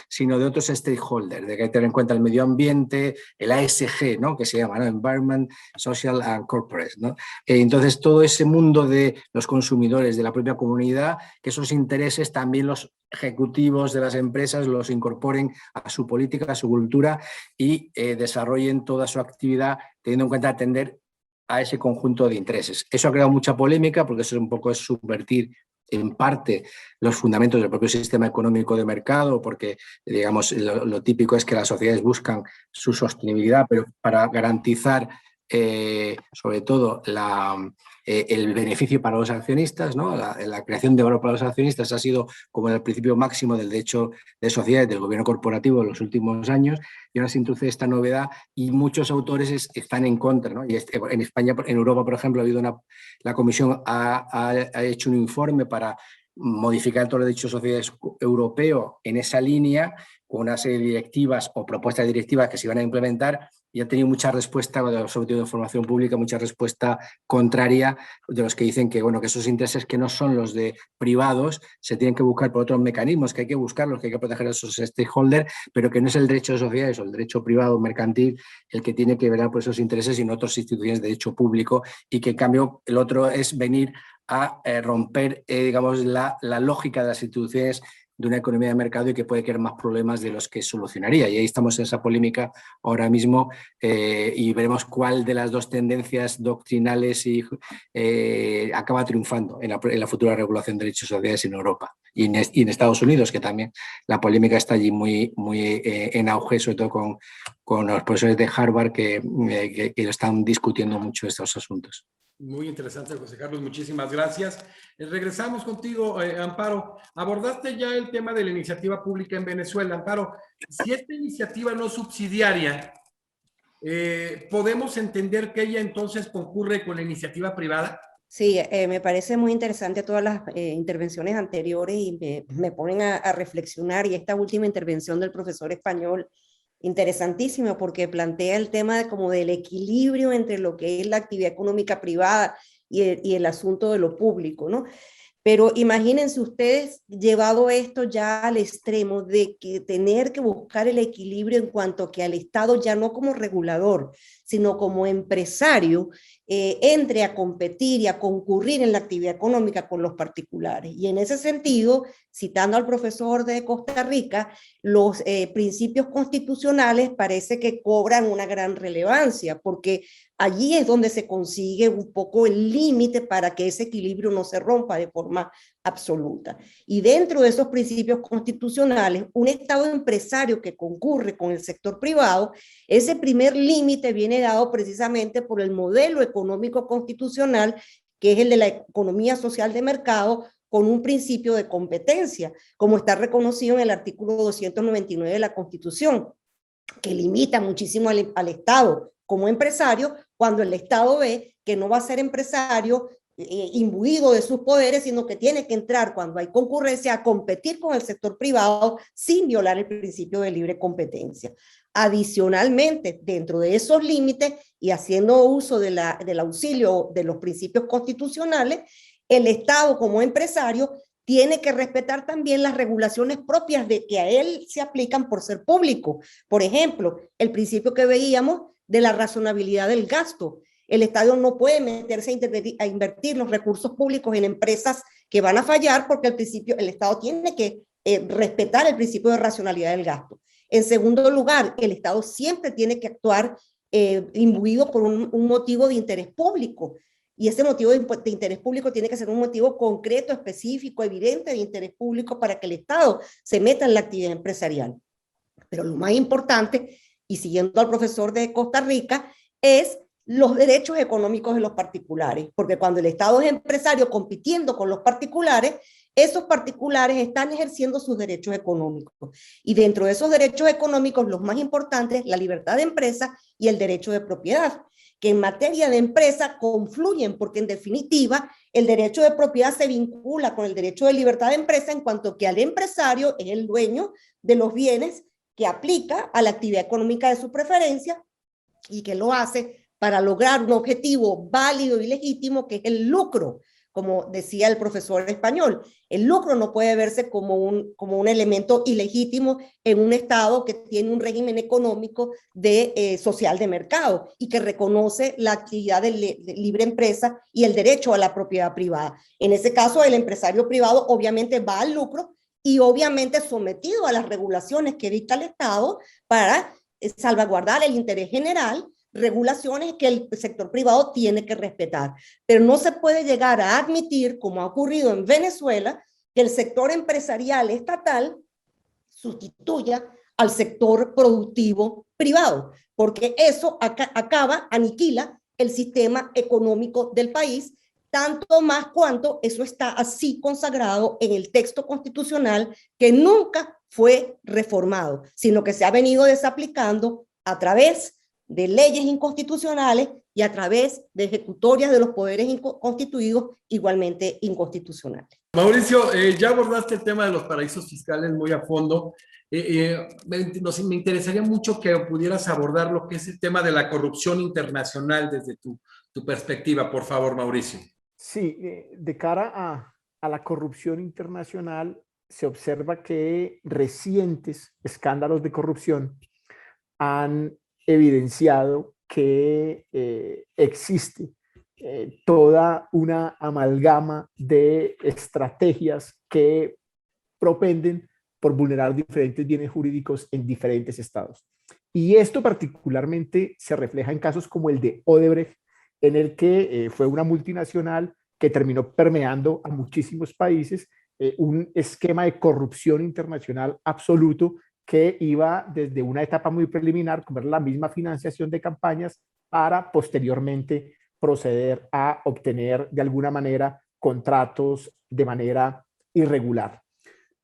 sino de otros stakeholders, de que hay que tener en cuenta el medio ambiente, el ASG, ¿no? Que se llama, ¿no? Environment, Social and Corporate, ¿no? Entonces, todo ese mundo de los consumidores, de la propia comunidad, que esos intereses también los ejecutivos de las empresas los incorporen a su política, a su cultura, y desarrollen toda su actividad teniendo en cuenta atender a ese conjunto de intereses. Eso ha creado mucha polémica, porque eso un poco es subvertir en parte los fundamentos del propio sistema económico de mercado, porque digamos lo típico es que las sociedades buscan su sostenibilidad, pero para garantizar sobre todo el beneficio para los accionistas, ¿no? La creación de valor para los accionistas ha sido como el principio máximo del derecho de sociedades del gobierno corporativo en los últimos años, y ahora se introduce esta novedad y muchos autores están en contra, ¿no? Y en España, en Europa, por ejemplo, la Comisión ha hecho un informe para modificar todo el derecho de sociedades europeo en esa línea, con una serie de directivas o propuestas de directivas que se iban a implementar, y ha tenido mucha respuesta, sobre todo de información pública, mucha respuesta contraria de los que dicen que, bueno, que esos intereses que no son los de privados se tienen que buscar por otros mecanismos, que hay que buscarlos, que hay que proteger a esos stakeholders, pero que no es el derecho de sociedades o el derecho privado mercantil el que tiene que velar por esos intereses, sino otras instituciones de derecho público, y que en cambio el otro es venir a romper, digamos, la lógica de las instituciones de una economía de mercado, y que puede crear más problemas de los que solucionaría. Y ahí estamos en esa polémica ahora mismo, y veremos cuál de las dos tendencias doctrinales acaba triunfando en la futura regulación de derechos sociales en Europa y en Estados Unidos, que también la polémica está allí muy en auge, sobre todo con los profesores de Harvard que están discutiendo mucho estos asuntos. Muy interesante, José Carlos, muchísimas gracias. Regresamos contigo, Amparo. Abordaste ya el tema de la iniciativa pública en Venezuela. Amparo, si esta iniciativa no subsidiaria, ¿podemos entender que ella entonces concurre con la iniciativa privada? Sí, me parece muy interesante todas las intervenciones anteriores, y me ponen a reflexionar, y esta última intervención del profesor español, interesantísima, porque plantea el tema como del equilibrio entre lo que es la actividad económica privada y el asunto de lo público, ¿no? Pero imagínense ustedes llevado esto ya al extremo de que tener que buscar el equilibrio en cuanto que al Estado, ya no como regulador, sino como empresario, entre a competir y a concurrir en la actividad económica con los particulares. Y en ese sentido, citando al profesor de Costa Rica, los principios constitucionales parece que cobran una gran relevancia, porque allí es donde se consigue un poco el límite para que ese equilibrio no se rompa de forma absoluta. Y dentro de esos principios constitucionales, un Estado empresario que concurre con el sector privado, ese primer límite viene dado precisamente por el modelo económico constitucional, que es el de la economía social de mercado, con un principio de competencia, como está reconocido en el artículo 299 de la Constitución, que limita muchísimo al Estado como empresario, cuando el Estado ve que no va a ser empresario imbuido de sus poderes, sino que tiene que entrar cuando hay concurrencia a competir con el sector privado sin violar el principio de libre competencia. Adicionalmente, dentro de esos límites y haciendo uso del auxilio de los principios constitucionales, el Estado como empresario tiene que respetar también las regulaciones propias de que a él se aplican por ser público. Por ejemplo, el principio que veíamos de la razonabilidad del gasto. El Estado no puede meterse a invertir los recursos públicos en empresas que van a fallar, porque el Estado tiene que respetar el principio de racionalidad del gasto. En segundo lugar, el Estado siempre tiene que actuar imbuido por un motivo de interés público. Y ese motivo de interés público tiene que ser un motivo concreto, específico, evidente de interés público para que el Estado se meta en la actividad empresarial. Pero lo más importante, y siguiendo al profesor de Costa Rica, es los derechos económicos de los particulares, porque cuando el Estado es empresario compitiendo con los particulares, esos particulares están ejerciendo sus derechos económicos. Y dentro de esos derechos económicos, los más importantes, la libertad de empresa y el derecho de propiedad, que en materia de empresa confluyen, porque en definitiva el derecho de propiedad se vincula con el derecho de libertad de empresa, en cuanto que al empresario es el dueño de los bienes que aplica a la actividad económica de su preferencia, y que lo hace para lograr un objetivo válido y legítimo, que es el lucro. Como decía el profesor español, el lucro no puede verse como un elemento ilegítimo en un Estado que tiene un régimen económico social de mercado y que reconoce la actividad de libre empresa y el derecho a la propiedad privada. En ese caso, el empresario privado obviamente va al lucro y obviamente sometido a las regulaciones que dicta el Estado para salvaguardar el interés general, regulaciones que el sector privado tiene que respetar. Pero no se puede llegar a admitir, como ha ocurrido en Venezuela, que el sector empresarial estatal sustituya al sector productivo privado, porque eso aniquila el sistema económico del país, tanto más cuanto eso está así consagrado en el texto constitucional que nunca fue reformado, sino que se ha venido desaplicando a través de leyes inconstitucionales y a través de ejecutorias de los poderes constituidos igualmente inconstitucionales. Mauricio, ya abordaste el tema de los paraísos fiscales muy a fondo. Me interesaría mucho que pudieras abordar lo que es el tema de la corrupción internacional desde tu perspectiva, por favor, Mauricio. Sí, de cara a la corrupción internacional, se observa que recientes escándalos de corrupción han evidenciado que existe toda una amalgama de estrategias que propenden por vulnerar diferentes bienes jurídicos en diferentes estados. Y esto particularmente se refleja en casos como el de Odebrecht, en el que fue una multinacional que terminó permeando a muchísimos países, un esquema de corrupción internacional absoluto que iba desde una etapa muy preliminar, como la misma financiación de campañas, para posteriormente proceder a obtener de alguna manera contratos de manera irregular.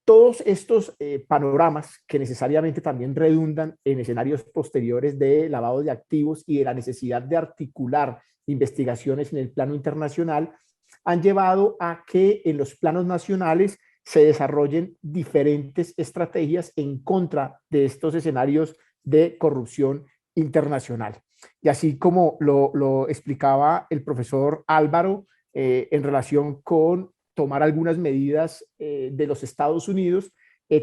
Todos estos panoramas que necesariamente también redundan en escenarios posteriores de lavado de activos y de la necesidad de articular investigaciones en el plano internacional han llevado a que en los planos nacionales se desarrollen diferentes estrategias en contra de estos escenarios de corrupción internacional. Y así como lo explicaba el profesor Álvaro en relación con tomar algunas medidas de los Estados Unidos,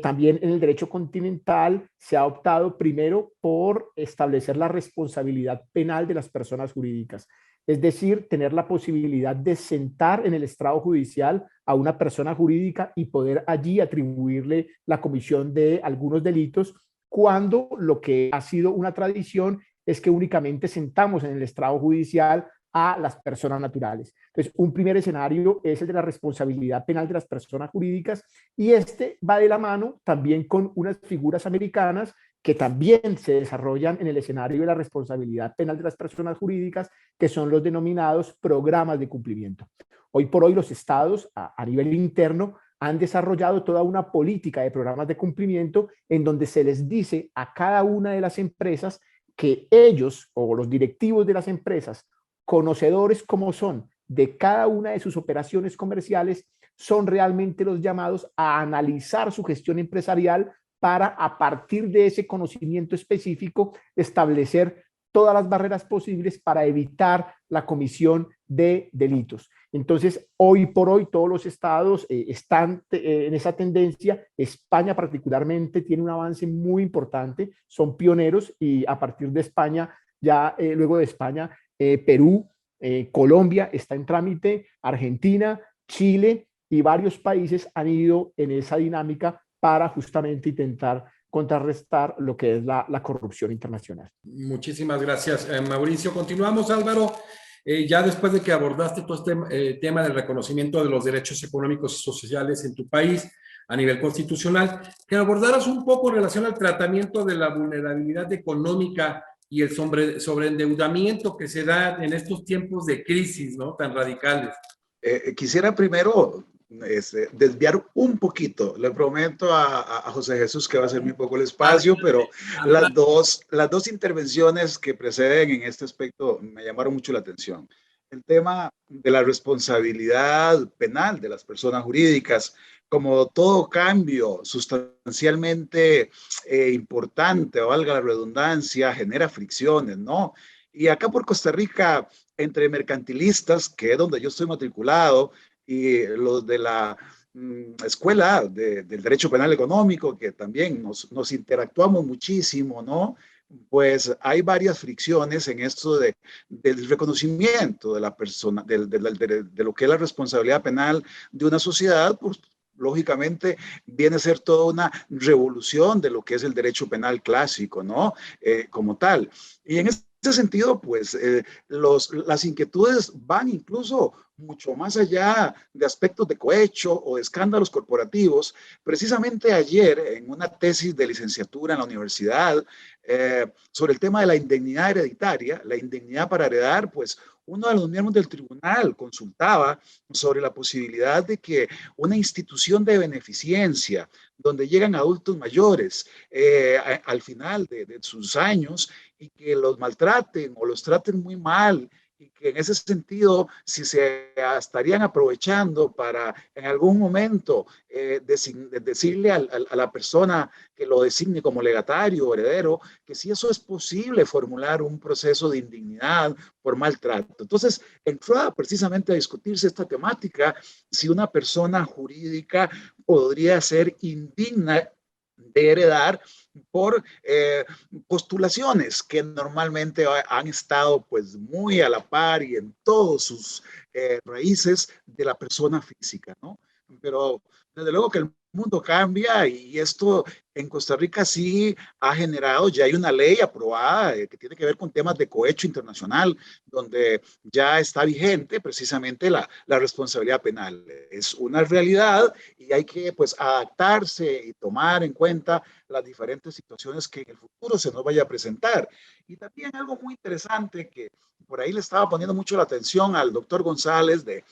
también en el derecho continental se ha optado primero por establecer la responsabilidad penal de las personas jurídicas. Es decir, tener la posibilidad de sentar en el estrado judicial a una persona jurídica y poder allí atribuirle la comisión de algunos delitos, cuando lo que ha sido una tradición es que únicamente sentamos en el estrado judicial a las personas naturales. Entonces, un primer escenario es el de la responsabilidad penal de las personas jurídicas, y este va de la mano también con unas figuras americanas que también se desarrollan en el escenario de la responsabilidad penal de las personas jurídicas, que son los denominados programas de cumplimiento. Hoy por hoy los estados a nivel interno han desarrollado toda una política de programas de cumplimiento en donde se les dice a cada una de las empresas que ellos o los directivos de las empresas, conocedores como son de cada una de sus operaciones comerciales, son realmente los llamados a analizar su gestión empresarial para, a partir de ese conocimiento específico, establecer todas las barreras posibles para evitar la comisión de delitos. Entonces, hoy por hoy todos los estados están en esa tendencia. España particularmente tiene un avance muy importante, son pioneros, y a partir de España, ya luego de España, Perú, Colombia está en trámite, Argentina, Chile y varios países han ido en esa dinámica para justamente intentar contrarrestar lo que es la corrupción internacional. Muchísimas gracias, Mauricio. Continuamos, Álvaro. Ya después de que abordaste todo este tema del reconocimiento de los derechos económicos y sociales en tu país a nivel constitucional, que abordaras un poco en relación al tratamiento de la vulnerabilidad económica y el sobreendeudamiento que se da en estos tiempos de crisis, ¿no?, tan radicales. Quisiera primero desviar un poquito. Le prometo a José Jesús que va a ser muy poco el espacio, pero las dos intervenciones que preceden en este aspecto me llamaron mucho la atención. El tema de la responsabilidad penal de las personas jurídicas, como todo cambio sustancialmente importante, o valga la redundancia, genera fricciones, ¿no? Y acá por Costa Rica, entre mercantilistas, que es donde yo estoy matriculado, y los de la Escuela del Derecho Penal Económico, que también nos interactuamos muchísimo, ¿no? Pues hay varias fricciones en esto del reconocimiento de la persona, de lo que es la responsabilidad penal de una sociedad. Pues lógicamente viene a ser toda una revolución de lo que es el derecho penal clásico, ¿no? Como tal. Y en este sentido, pues las inquietudes van incluso mucho más allá de aspectos de cohecho o de escándalos corporativos. Precisamente ayer, en una tesis de licenciatura en la universidad, sobre el tema de la indemnidad hereditaria, la indemnidad para heredar, pues uno de los miembros del tribunal consultaba sobre la posibilidad de que una institución de beneficencia, donde llegan adultos mayores al final de sus años y que los maltraten o los traten muy mal, y que en ese sentido, si se estarían aprovechando para en algún momento decirle a la persona que lo designe como legatario o heredero, que si eso es posible, formular un proceso de indignidad por maltrato. Entonces, entró precisamente a discutirse esta temática, si una persona jurídica podría ser indigna de heredar por postulaciones que normalmente han estado pues muy a la par y en todos sus raíces de la persona física, ¿no? Pero desde luego que el mundo cambia y esto en Costa Rica sí ha generado, ya hay una ley aprobada que tiene que ver con temas de cohecho internacional, donde ya está vigente precisamente la responsabilidad penal. Es una realidad y hay que pues adaptarse y tomar en cuenta las diferentes situaciones que en el futuro se nos vaya a presentar. Y también algo muy interesante que por ahí le estaba poniendo mucho la atención al doctor González de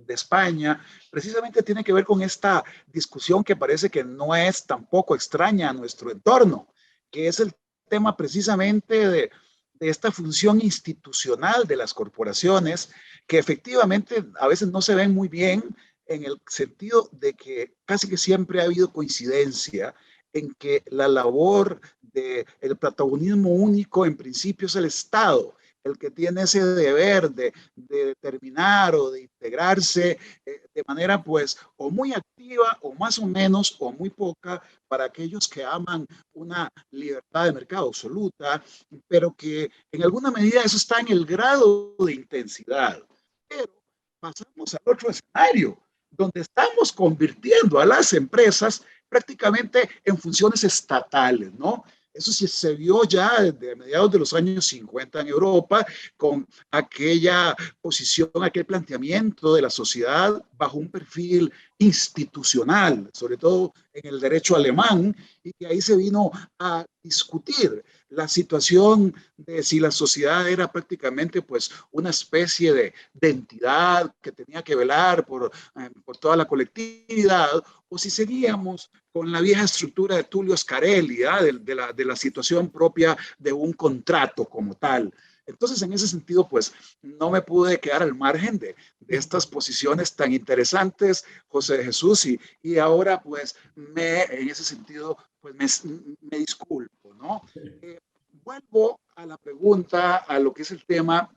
España, precisamente tiene que ver con esta discusión que parece que no es tampoco extraña a nuestro entorno, que es el tema precisamente de esta función institucional de las corporaciones, que efectivamente a veces no se ven muy bien en el sentido de que casi que siempre ha habido coincidencia en que la labor del protagonismo único en principio es el Estado, el que tiene ese deber de determinar o de integrarse de manera pues o muy activa o más o menos o muy poca para aquellos que aman una libertad de mercado absoluta, pero que en alguna medida eso está en el grado de intensidad. Pero pasamos al otro escenario, donde estamos convirtiendo a las empresas prácticamente en funciones estatales, ¿no? Eso sí se vio ya desde mediados de los años 50 en Europa, con aquella posición, aquel planteamiento de la sociedad bajo un perfil institucional, sobre todo en el derecho alemán, y que ahí se vino a discutir la situación de si la sociedad era prácticamente pues una especie de entidad que tenía que velar por toda la colectividad, o si seguíamos con la vieja estructura de Tullio Scarelli, de la situación propia de un contrato como tal. Entonces, en ese sentido, pues, no me pude quedar al margen de estas posiciones tan interesantes, José de Jesús, y ahora, pues, en ese sentido, pues, me disculpo, ¿no? Vuelvo a la pregunta, a lo que es el tema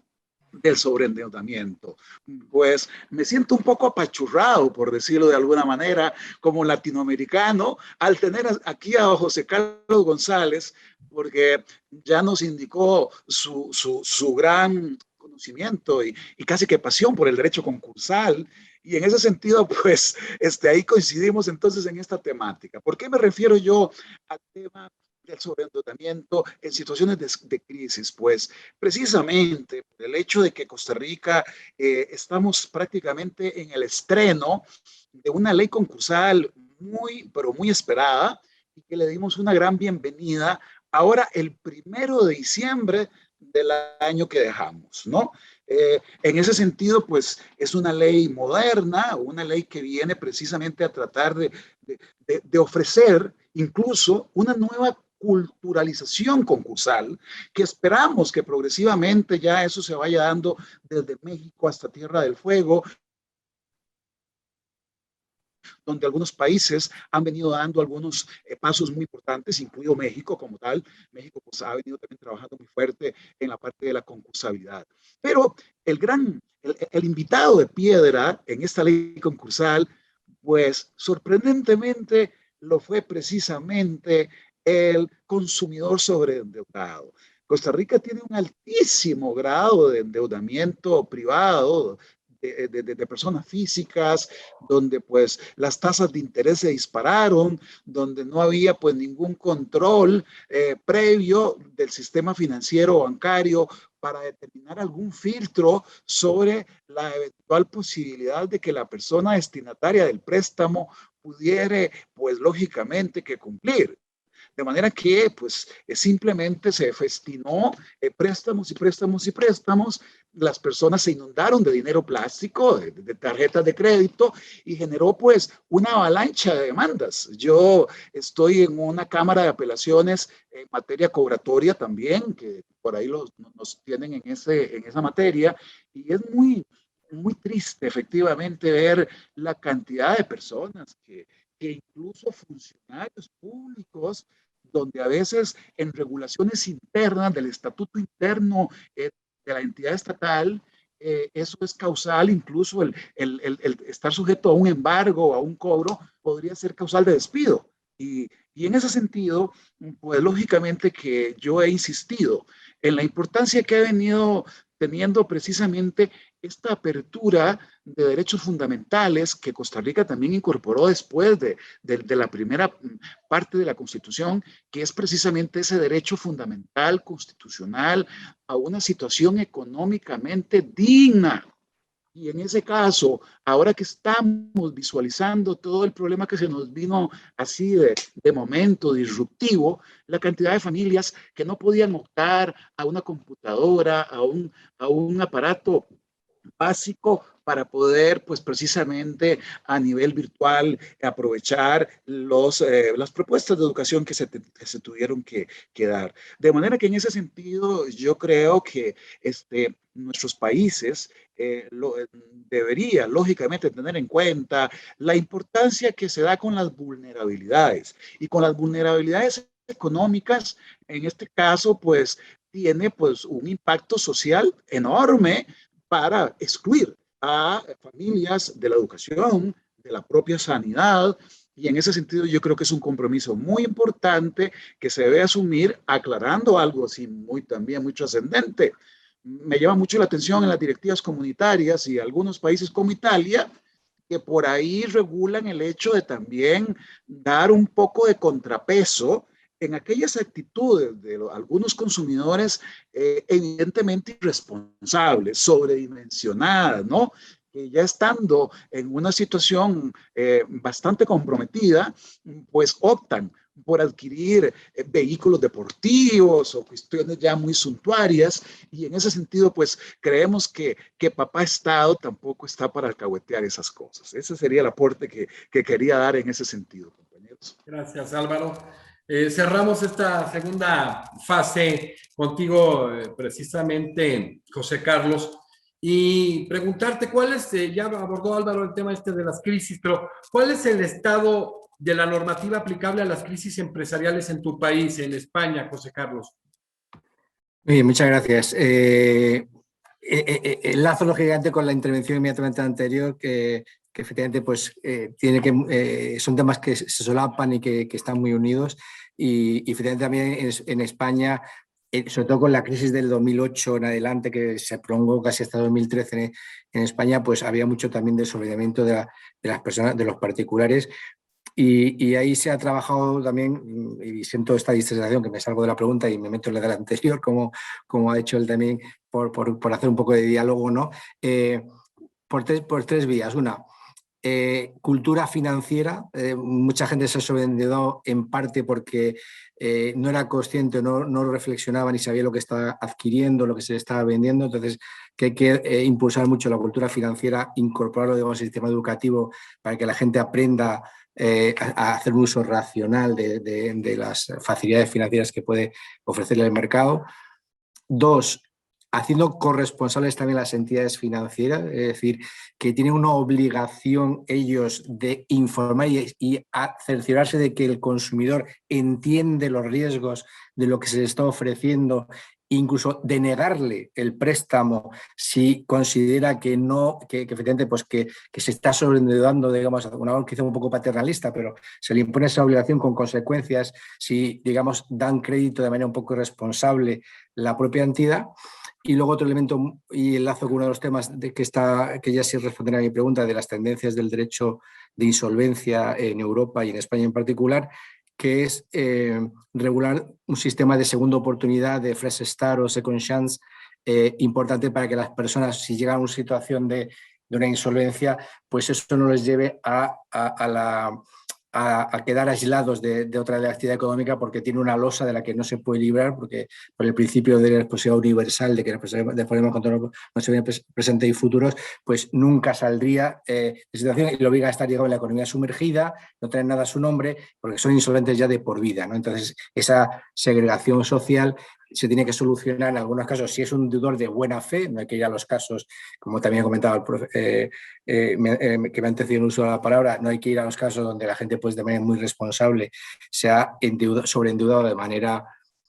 del sobreendeudamiento. Pues me siento un poco apachurrado, por decirlo de alguna manera, como latinoamericano, al tener aquí a José Carlos González, porque ya nos indicó su gran conocimiento y casi que pasión por el derecho concursal. Y en ese sentido, pues, ahí coincidimos entonces en esta temática. ¿Por qué me refiero yo al tema del sobreendeudamiento en situaciones de crisis? Pues precisamente el hecho de que Costa Rica estamos prácticamente en el estreno de una ley concursal pero muy esperada y que le dimos una gran bienvenida ahora el 1 de diciembre del año que dejamos, ¿no? En ese sentido, pues es una ley moderna, una ley que viene precisamente a tratar de ofrecer incluso una nueva culturalización concursal, que esperamos que progresivamente ya eso se vaya dando desde México hasta Tierra del Fuego, donde algunos países han venido dando algunos pasos muy importantes, incluido México como tal. México pues, ha venido también trabajando muy fuerte en la parte de la concursabilidad. Pero el invitado de piedra en esta ley concursal, pues sorprendentemente lo fue precisamente el consumidor sobreendeudado. Costa Rica tiene un altísimo grado de endeudamiento privado, de personas físicas, donde pues las tasas de interés se dispararon, donde no había pues ningún control previo del sistema financiero o bancario para determinar algún filtro sobre la eventual posibilidad de que la persona destinataria del préstamo pudiera, pues lógicamente, que cumplir. De manera que, pues, simplemente se festinó préstamos y préstamos y préstamos. Las personas se inundaron de dinero plástico, de tarjetas de crédito, y generó, pues, una avalancha de demandas. Yo estoy en una cámara de apelaciones en materia cobratoria también, que por ahí nos tienen en esa materia, y es muy triste, efectivamente, ver la cantidad de personas que incluso funcionarios públicos, donde a veces en regulaciones internas del estatuto interno de la entidad estatal, eso es causal, incluso el estar sujeto a un embargo, a un cobro, podría ser causal de despido. Y en ese sentido, pues lógicamente que yo he insistido en la importancia que ha venido teniendo precisamente esta apertura de derechos fundamentales que Costa Rica también incorporó después de la primera parte de la Constitución, que es precisamente ese derecho fundamental constitucional a una situación económicamente digna. Y en ese caso, ahora que estamos visualizando todo el problema que se nos vino así de momento disruptivo, la cantidad de familias que no podían optar a una computadora, a un aparato básico para poder, pues precisamente a nivel virtual, aprovechar las propuestas de educación que se tuvieron que dar. De manera que en ese sentido yo creo que nuestros países debería lógicamente tener en cuenta la importancia que se da con las vulnerabilidades y con las vulnerabilidades económicas. En este caso, pues tiene pues un impacto social enorme para excluir a familias de la educación, de la propia sanidad, y en ese sentido yo creo que es un compromiso muy importante que se debe asumir, aclarando algo así también muy trascendente. Me llama mucho la atención en las directivas comunitarias y algunos países como Italia, que por ahí regulan el hecho de también dar un poco de contrapeso en aquellas actitudes de algunos consumidores evidentemente irresponsables, sobredimensionadas, ¿no? Que ya estando en una situación bastante comprometida, pues optan por adquirir vehículos deportivos o cuestiones ya muy suntuarias, y en ese sentido pues creemos que papá Estado tampoco está para alcahuetear esas cosas. Ese sería el aporte que quería dar en ese sentido, compañeros. Gracias, Álvaro. Cerramos esta segunda fase contigo, precisamente, José Carlos, y preguntarte cuál es, ya abordó Álvaro el tema de las crisis, pero ¿cuál es el estado de la normativa aplicable a las crisis empresariales en tu país, en España, José Carlos? Muy bien, muchas gracias. Enlazo lógicamente con la intervención inmediatamente anterior, que efectivamente pues, son temas que se solapan y que están muy unidos, y efectivamente también en España, sobre todo con la crisis del 2008 en adelante, que se prolongó casi hasta 2013 en España, pues había mucho también desobedecermiento de las personas, de los particulares. Y ahí se ha trabajado también, y siento esta distracción que me salgo de la pregunta y me meto en la de la anterior, como ha hecho él también, por hacer un poco de diálogo, ¿no? Por tres vías. Una, cultura financiera. Mucha gente se ha sobreendeudado en parte porque no era consciente, no reflexionaba ni sabía lo que estaba adquiriendo, lo que se estaba vendiendo. Entonces, que hay que impulsar mucho la cultura financiera, incorporarlo, digamos, al sistema educativo para que la gente aprenda a hacer un uso racional de las facilidades financieras que puede ofrecerle el mercado. Dos, haciendo corresponsables también las entidades financieras, es decir, que tienen una obligación ellos de informar y a cerciorarse de que el consumidor entiende los riesgos de lo que se le está ofreciendo, incluso de negarle el préstamo si considera que no, que efectivamente pues que se está sobreendeudando, digamos, una vez quizá un poco paternalista, pero se le impone esa obligación con consecuencias si, digamos, dan crédito de manera un poco irresponsable la propia entidad. Y luego otro elemento, y enlazo con uno de los temas que ya sí responderá a mi pregunta, de las tendencias del derecho de insolvencia en Europa y en España en particular, que es regular un sistema de segunda oportunidad, de fresh start o second chance, importante para que las personas, si llegan a una situación de una insolvencia, pues eso no les lleve a quedar aislados de otra actividad económica, porque tiene una losa de la que no se puede librar, porque por el principio de la responsabilidad universal, de que de forma control no se viene presente y futuros, pues nunca saldría de situación y lo obliga a estar llegado en la economía sumergida, no tener nada a su nombre, porque son insolventes ya de por vida, ¿no? Entonces, esa segregación social se tiene que solucionar en algunos casos. Si es un deudor de buena fe, no hay que ir a los casos, como también ha comentado el profe, que me ha antecedido en el uso de la palabra, no hay que ir a los casos donde la gente, pues, de manera muy responsable se ha sobreendeudado de manera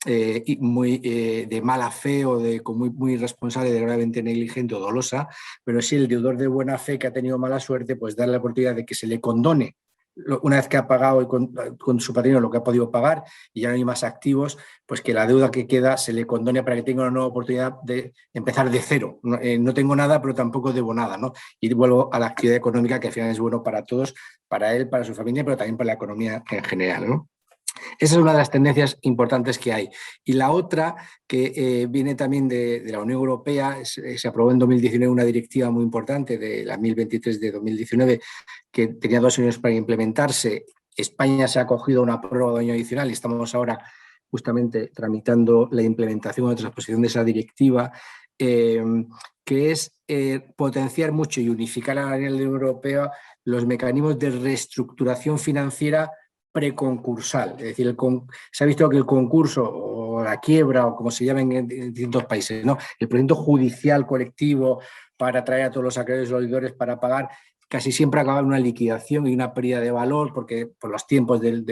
de mala fe o muy irresponsable, de gravemente negligente o dolosa, pero sí el deudor de buena fe que ha tenido mala suerte, pues darle la oportunidad de que se le condone una vez que ha pagado con su patrimonio lo que ha podido pagar y ya no hay más activos, pues que la deuda que queda se le condone para que tenga una nueva oportunidad de empezar de cero. No tengo nada, pero tampoco debo nada, ¿no? Y vuelvo a la actividad económica, que al final es bueno para todos, para él, para su familia, pero también para la economía en general, ¿no? Esa es una de las tendencias importantes que hay. Y la otra, que viene también de la Unión Europea, se aprobó en 2019 una directiva muy importante, de la 1023 de 2019, que tenía 2 años para implementarse. España se ha acogido una prórroga de año adicional y estamos ahora justamente tramitando la implementación o transposición de esa directiva, que es potenciar mucho y unificar a nivel europeo los mecanismos de reestructuración financiera preconcursal. Es decir, se ha visto que el concurso o la quiebra, o como se llama en distintos países, ¿no? El procedimiento judicial colectivo para atraer a todos los acreedores y los deudores para pagar, casi siempre acaba en una liquidación y una pérdida de valor, porque por los tiempos de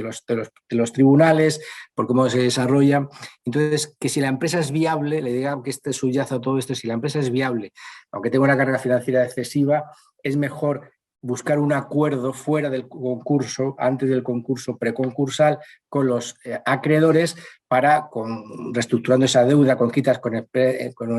los tribunales, por cómo se desarrolla. Entonces, que si la empresa es viable, le diga que subyace a todo esto, si la empresa es viable, aunque tenga una carga financiera excesiva, es mejor buscar un acuerdo fuera del concurso, antes del concurso preconcursal, con los acreedores para, reestructurando esa deuda, con quitas, con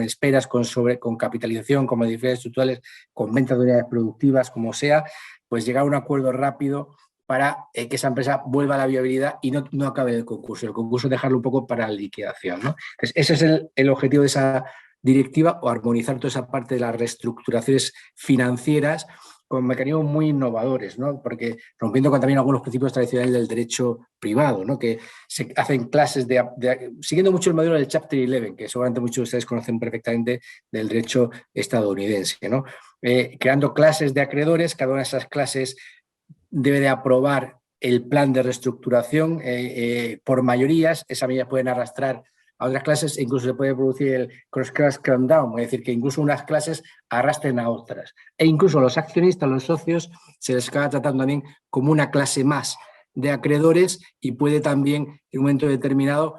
esperas, con capitalización, con modificaciones estructurales, con venta de unidades productivas, como sea, pues llegar a un acuerdo rápido para que esa empresa vuelva a la viabilidad y no acabe el concurso. El concurso dejarlo un poco para la liquidación, ¿no? Entonces, ese es el objetivo de esa directiva, o armonizar toda esa parte de las reestructuraciones financieras con mecanismos muy innovadores, ¿no? Porque rompiendo con también algunos principios tradicionales del derecho privado, ¿no? Que se hacen clases siguiendo mucho el modelo del Chapter 11, que seguramente muchos de ustedes conocen perfectamente, del derecho estadounidense, ¿no? Creando clases de acreedores. Cada una de esas clases debe de aprobar el plan de reestructuración por mayorías. Esas mayorías pueden arrastrar a otras clases e incluso se puede producir el cross-class crackdown, es decir, que incluso unas clases arrastren a otras. E incluso los accionistas, los socios, se les acaba tratando también como una clase más de acreedores, y puede también, en un momento determinado,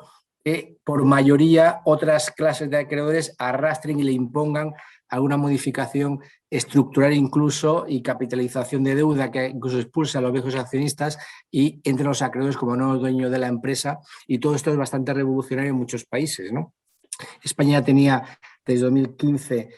por mayoría, otras clases de acreedores arrastren y le impongan alguna modificación estructural incluso y capitalización de deuda que incluso expulsa a los viejos accionistas y entre los acreedores como nuevo dueño de la empresa, y todo esto es bastante revolucionario en muchos países, ¿no? España tenía desde 2015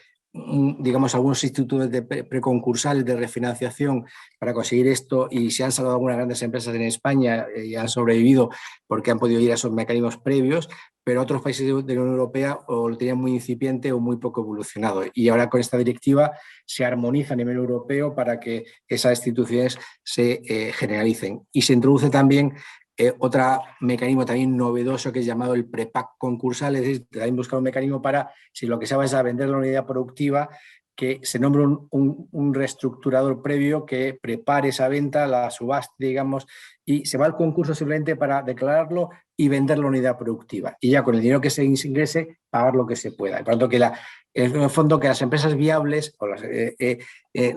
digamos, algunos institutos preconcursales de refinanciación para conseguir esto, y se han salvado algunas grandes empresas en España y han sobrevivido porque han podido ir a esos mecanismos previos, pero otros países de la Unión Europea o lo tenían muy incipiente o muy poco evolucionado. Y ahora con esta directiva se armoniza a nivel europeo para que esas instituciones se generalicen. Y se introduce también otro mecanismo también novedoso, que es llamado el prepack concursal, es decir, también buscar un mecanismo para, si lo que se va es a vender la unidad productiva, que se nombre un reestructurador previo que prepare esa venta, la subasta, digamos, y se va al concurso simplemente para declararlo y vender la unidad productiva. Y ya con el dinero que se ingrese, pagar lo que se pueda. Por lo tanto, que en el fondo que las empresas viables o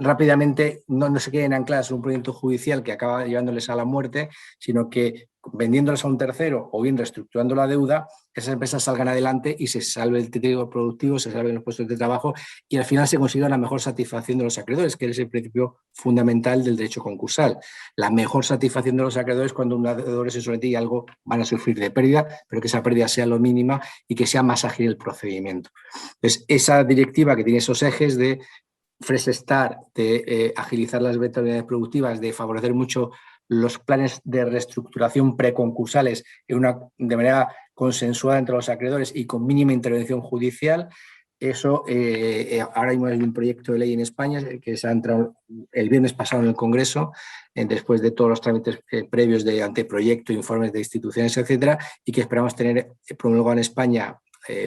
rápidamente no se queden ancladas en un proyecto judicial que acaba llevándoles a la muerte, sino que vendiéndolas a un tercero o bien reestructurando la deuda, esas empresas salgan adelante y se salve el tejido productivo, se salven los puestos de trabajo y al final se consiga una mejor satisfacción de los acreedores, que es el principio fundamental del derecho concursal. La mejor satisfacción de los acreedores cuando un acreedor se somete y algo van a sufrir de pérdida, pero que esa pérdida sea lo mínima y que sea más ágil el procedimiento. Entonces, esa directiva que tiene esos ejes de fresh start, de agilizar las ventas productivas, de favorecer mucho los planes de reestructuración preconcursales de manera consensuada entre los acreedores y con mínima intervención judicial. Eso, ahora mismo hay un proyecto de ley en España que se ha entrado el viernes pasado en el Congreso, después de todos los trámites previos de anteproyecto, informes de instituciones, etcétera, y que esperamos tener promulgado en España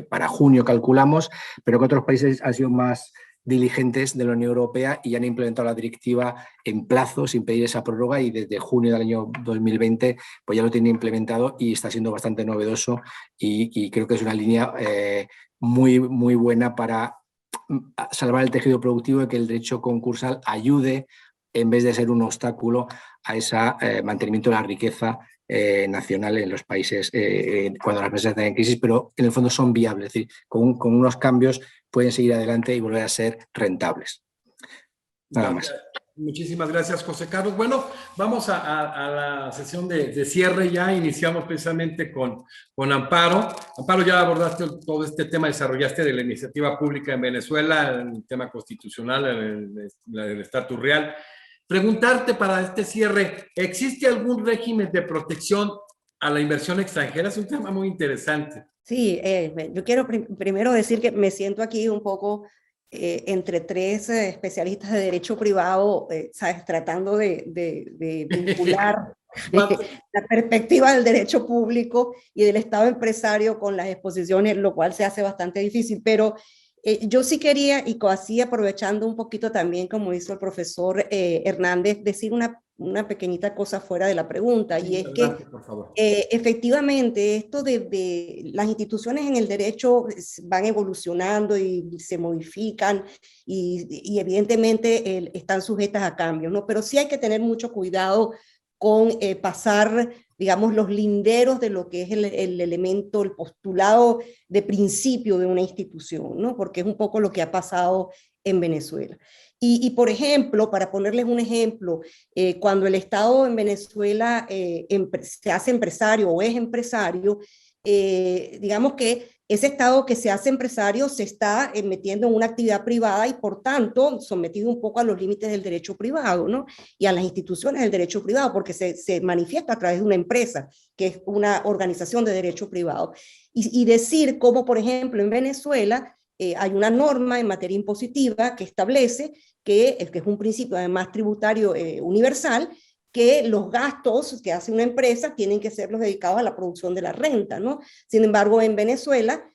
para junio, calculamos, pero que otros países han sido más diligentes de la Unión Europea y han implementado la directiva en plazo, sin pedir esa prórroga, y desde junio del año 2020 pues ya lo tienen implementado y está siendo bastante novedoso y creo que es una línea muy, muy buena para salvar el tejido productivo y que el derecho concursal ayude, en vez de ser un obstáculo, a ese mantenimiento de la riqueza nacional en los países cuando las empresas están en crisis, pero en el fondo son viables, es decir, con unos cambios pueden seguir adelante y volver a ser rentables. Nada más. Muchísimas gracias, José Carlos. Bueno, vamos a la sesión de cierre ya. Iniciamos precisamente con Amparo. Amparo, ya abordaste todo este tema, desarrollaste de la iniciativa pública en Venezuela, el tema constitucional, el estatus real. Preguntarte para este cierre, ¿existe algún régimen de protección a la inversión extranjera? Es un tema muy interesante. Sí, yo quiero primero decir que me siento aquí un poco entre tres especialistas de derecho privado, ¿sabes? Tratando de vincular la perspectiva del derecho público y del Estado empresario con las exposiciones, lo cual se hace bastante difícil, pero yo sí quería, y así aprovechando un poquito también, como hizo el profesor Hernández, decir una pequeñita cosa fuera de la pregunta, y es que efectivamente esto de las instituciones en el derecho van evolucionando y se modifican y evidentemente están sujetas a cambios, ¿no? Pero sí hay que tener mucho cuidado con pasar, digamos, los linderos de lo que es el elemento, el postulado de principio de una institución, ¿no? Porque es un poco lo que ha pasado en Venezuela. Y por ejemplo, para ponerles un ejemplo, cuando el Estado en Venezuela se hace empresario o es empresario, digamos que ese Estado que se hace empresario se está metiendo en una actividad privada y por tanto sometido un poco a los límites del derecho privado, ¿no? Y a las instituciones del derecho privado, porque se manifiesta a través de una empresa, que es una organización de derecho privado. Y decir cómo, por ejemplo, en Venezuela hay una norma en materia impositiva que establece que es un principio además tributario universal, que los gastos que hace una empresa tienen que ser los dedicados a la producción de la renta, ¿no? Sin embargo, en Venezuela,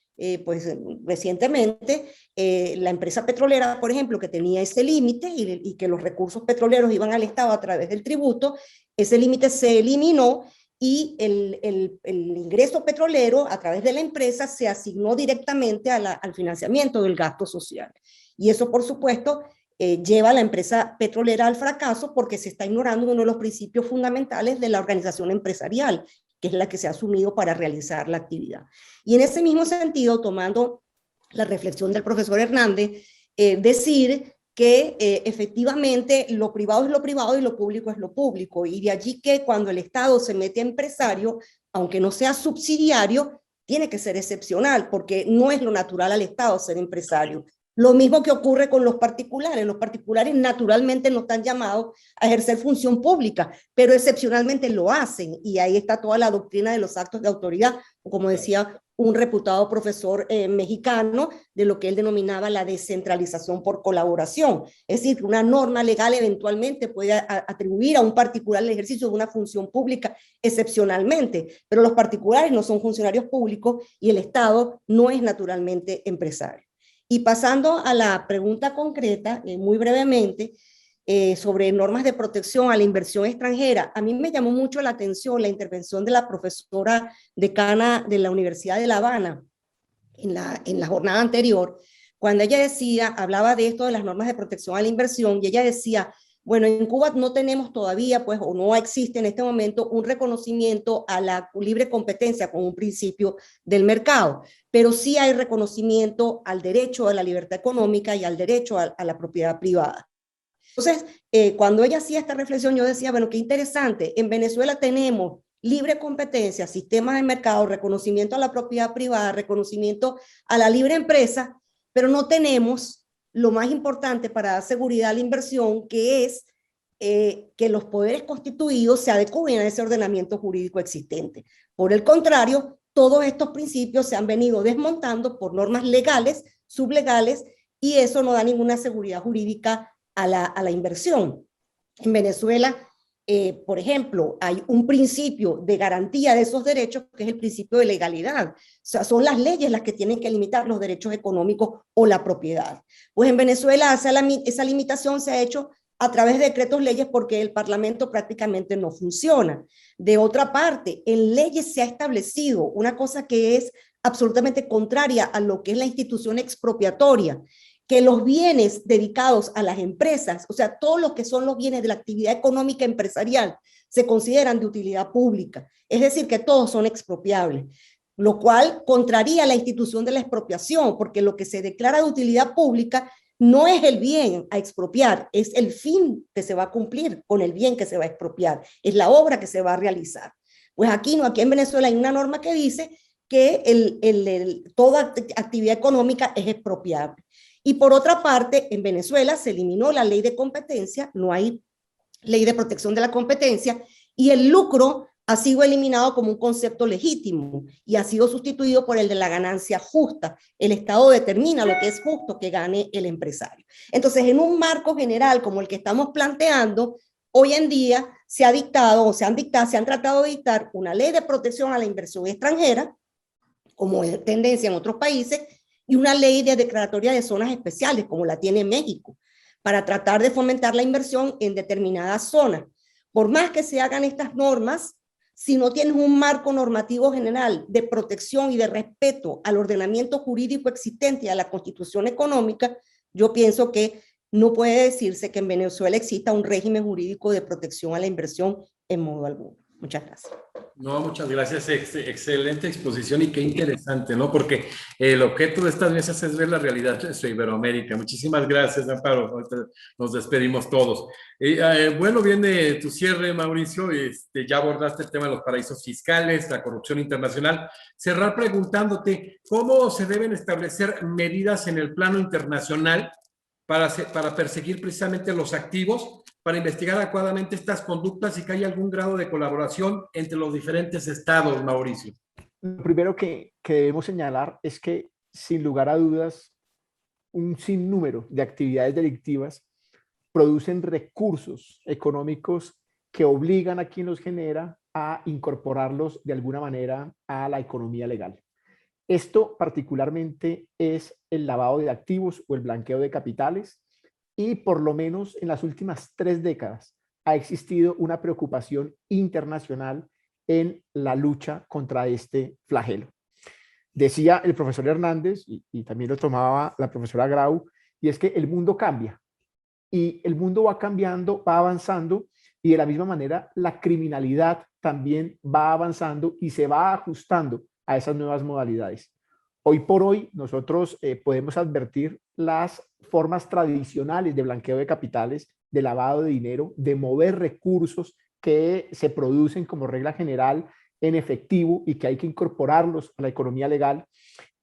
pues recientemente, la empresa petrolera, por ejemplo, que tenía ese límite y que los recursos petroleros iban al Estado a través del tributo, ese límite se eliminó y el ingreso petrolero a través de la empresa se asignó directamente al financiamiento del gasto social. Y eso, por supuesto, lleva a la empresa petrolera al fracaso porque se está ignorando uno de los principios fundamentales de la organización empresarial, que es la que se ha asumido para realizar la actividad. Y en ese mismo sentido, tomando la reflexión del profesor Hernández, decir que efectivamente lo privado es lo privado y lo público es lo público. Y de allí que cuando el Estado se mete a empresario, aunque no sea subsidiario, tiene que ser excepcional, porque no es lo natural al Estado ser empresario. Lo mismo que ocurre con los particulares. Los particulares naturalmente no están llamados a ejercer función pública, pero excepcionalmente lo hacen. Y ahí está toda la doctrina de los actos de autoridad, o como decía un reputado profesor mexicano, de lo que él denominaba la descentralización por colaboración. Es decir, que una norma legal eventualmente puede atribuir a un particular el ejercicio de una función pública excepcionalmente, pero los particulares no son funcionarios públicos y el Estado no es naturalmente empresario. Y pasando a la pregunta concreta, muy brevemente, sobre normas de protección a la inversión extranjera, a mí me llamó mucho la atención la intervención de la profesora decana de la Universidad de La Habana en la jornada anterior, cuando ella decía, hablaba de esto de las normas de protección a la inversión, y ella decía, bueno, en Cuba no tenemos todavía, pues, o no existe en este momento un reconocimiento a la libre competencia como un principio del mercado, pero sí hay reconocimiento al derecho a la libertad económica y al derecho a la propiedad privada. Entonces, cuando ella hacía esta reflexión, yo decía, bueno, qué interesante, en Venezuela tenemos libre competencia, sistemas de mercado, reconocimiento a la propiedad privada, reconocimiento a la libre empresa, pero no tenemos lo más importante para dar seguridad a la inversión, que es que los poderes constituidos se adecúen a ese ordenamiento jurídico existente. Por el contrario, todos estos principios se han venido desmontando por normas legales, sublegales, y eso no da ninguna seguridad jurídica a la inversión. En Venezuela, por ejemplo, hay un principio de garantía de esos derechos que es el principio de legalidad. O sea, son las leyes las que tienen que limitar los derechos económicos o la propiedad. Pues en Venezuela esa limitación se ha hecho a través de decretos leyes porque el Parlamento prácticamente no funciona. De otra parte, en leyes se ha establecido una cosa que es absolutamente contraria a lo que es la institución expropiatoria, que los bienes dedicados a las empresas, o sea, todo lo que son los bienes de la actividad económica empresarial, se consideran de utilidad pública, es decir, que todos son expropiables, lo cual contraría la institución de la expropiación, porque lo que se declara de utilidad pública no es el bien a expropiar, es el fin que se va a cumplir con el bien que se va a expropiar, es la obra que se va a realizar. Pues aquí no, aquí en Venezuela hay una norma que dice que toda actividad económica es expropiable. Y por otra parte, en Venezuela se eliminó la ley de competencia, no hay ley de protección de la competencia, y el lucro ha sido eliminado como un concepto legítimo y ha sido sustituido por el de la ganancia justa. El Estado determina lo que es justo que gane el empresario. Entonces, en un marco general como el que estamos planteando, hoy en día se han tratado de dictar una ley de protección a la inversión extranjera, como es tendencia en otros países, y una ley de declaratoria de zonas especiales, como la tiene México, para tratar de fomentar la inversión en determinadas zonas. Por más que se hagan estas normas, si no tienes un marco normativo general de protección y de respeto al ordenamiento jurídico existente y a la constitución económica, yo pienso que no puede decirse que en Venezuela exista un régimen jurídico de protección a la inversión en modo alguno. Muchas gracias. No, muchas gracias. Excelente exposición y qué interesante, ¿no? Porque el objeto de estas mesas es ver la realidad de Iberoamérica. Muchísimas gracias, Amparo. Ahorita nos despedimos todos. Bueno, viene tu cierre, Mauricio. Ya abordaste el tema de los paraísos fiscales, la corrupción internacional. Cerrar preguntándote cómo se deben establecer medidas en el plano internacional para perseguir precisamente los activos, para investigar adecuadamente estas conductas y que haya algún grado de colaboración entre los diferentes estados, Mauricio. Lo primero que debemos señalar es que, sin lugar a dudas, un sinnúmero de actividades delictivas producen recursos económicos que obligan a quien los genera a incorporarlos de alguna manera a la economía legal. Esto particularmente es el lavado de activos o el blanqueo de capitales, y por lo menos en las últimas 3 décadas ha existido una preocupación internacional en la lucha contra este flagelo. Decía el profesor Hernández, y también lo tomaba la profesora Grau, y es que el mundo cambia, y el mundo va cambiando, va avanzando, y de la misma manera la criminalidad también va avanzando y se va ajustando a esas nuevas modalidades. Hoy por hoy nosotros podemos advertir las formas tradicionales de blanqueo de capitales, de lavado de dinero, de mover recursos que se producen como regla general en efectivo y que hay que incorporarlos a la economía legal.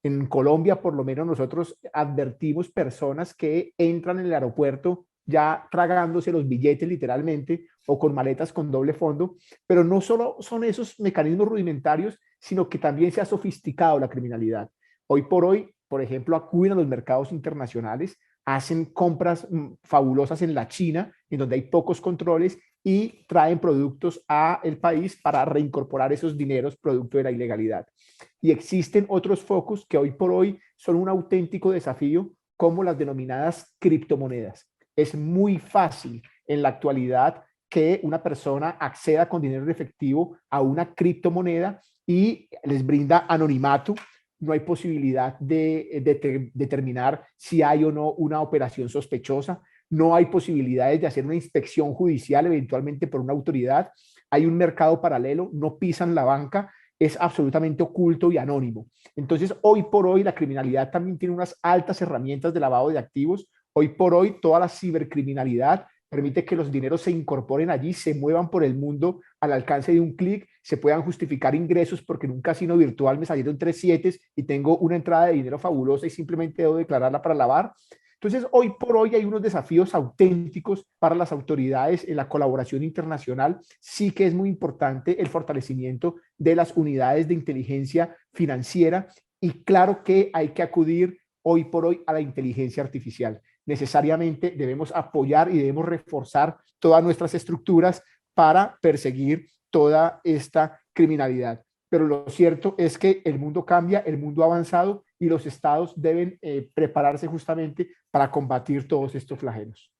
En Colombia, por lo menos, nosotros advertimos personas que entran en el aeropuerto ya tragándose los billetes literalmente o con maletas con doble fondo, pero no solo son esos mecanismos rudimentarios, sino que también se ha sofisticado la criminalidad. Hoy por hoy, por ejemplo, acuden a los mercados internacionales, hacen compras fabulosas en la China, en donde hay pocos controles, y traen productos al país para reincorporar esos dineros producto de la ilegalidad. Y existen otros focos que hoy por hoy son un auténtico desafío, como las denominadas criptomonedas. Es muy fácil en la actualidad que una persona acceda con dinero en efectivo a una criptomoneda y les brinda anonimato, no hay posibilidad de determinar si hay o no una operación sospechosa, no hay posibilidades de hacer una inspección judicial eventualmente por una autoridad, hay un mercado paralelo, no pisan la banca, es absolutamente oculto y anónimo. Entonces, hoy por hoy la criminalidad también tiene unas altas herramientas de lavado de activos. Hoy por hoy toda la cibercriminalidad permite que los dineros se incorporen allí, se muevan por el mundo al alcance de un clic, se puedan justificar ingresos porque en un casino virtual me salieron 3 7 y tengo una entrada de dinero fabulosa y simplemente debo declararla para lavar. Entonces, hoy por hoy hay unos desafíos auténticos para las autoridades en la colaboración internacional. Sí que es muy importante el fortalecimiento de las unidades de inteligencia financiera y claro que hay que acudir hoy por hoy a la inteligencia artificial. Necesariamente debemos apoyar y debemos reforzar todas nuestras estructuras para perseguir toda esta criminalidad. Pero lo cierto es que el mundo cambia, el mundo ha avanzado y los estados deben prepararse justamente para combatir todos estos flagelos.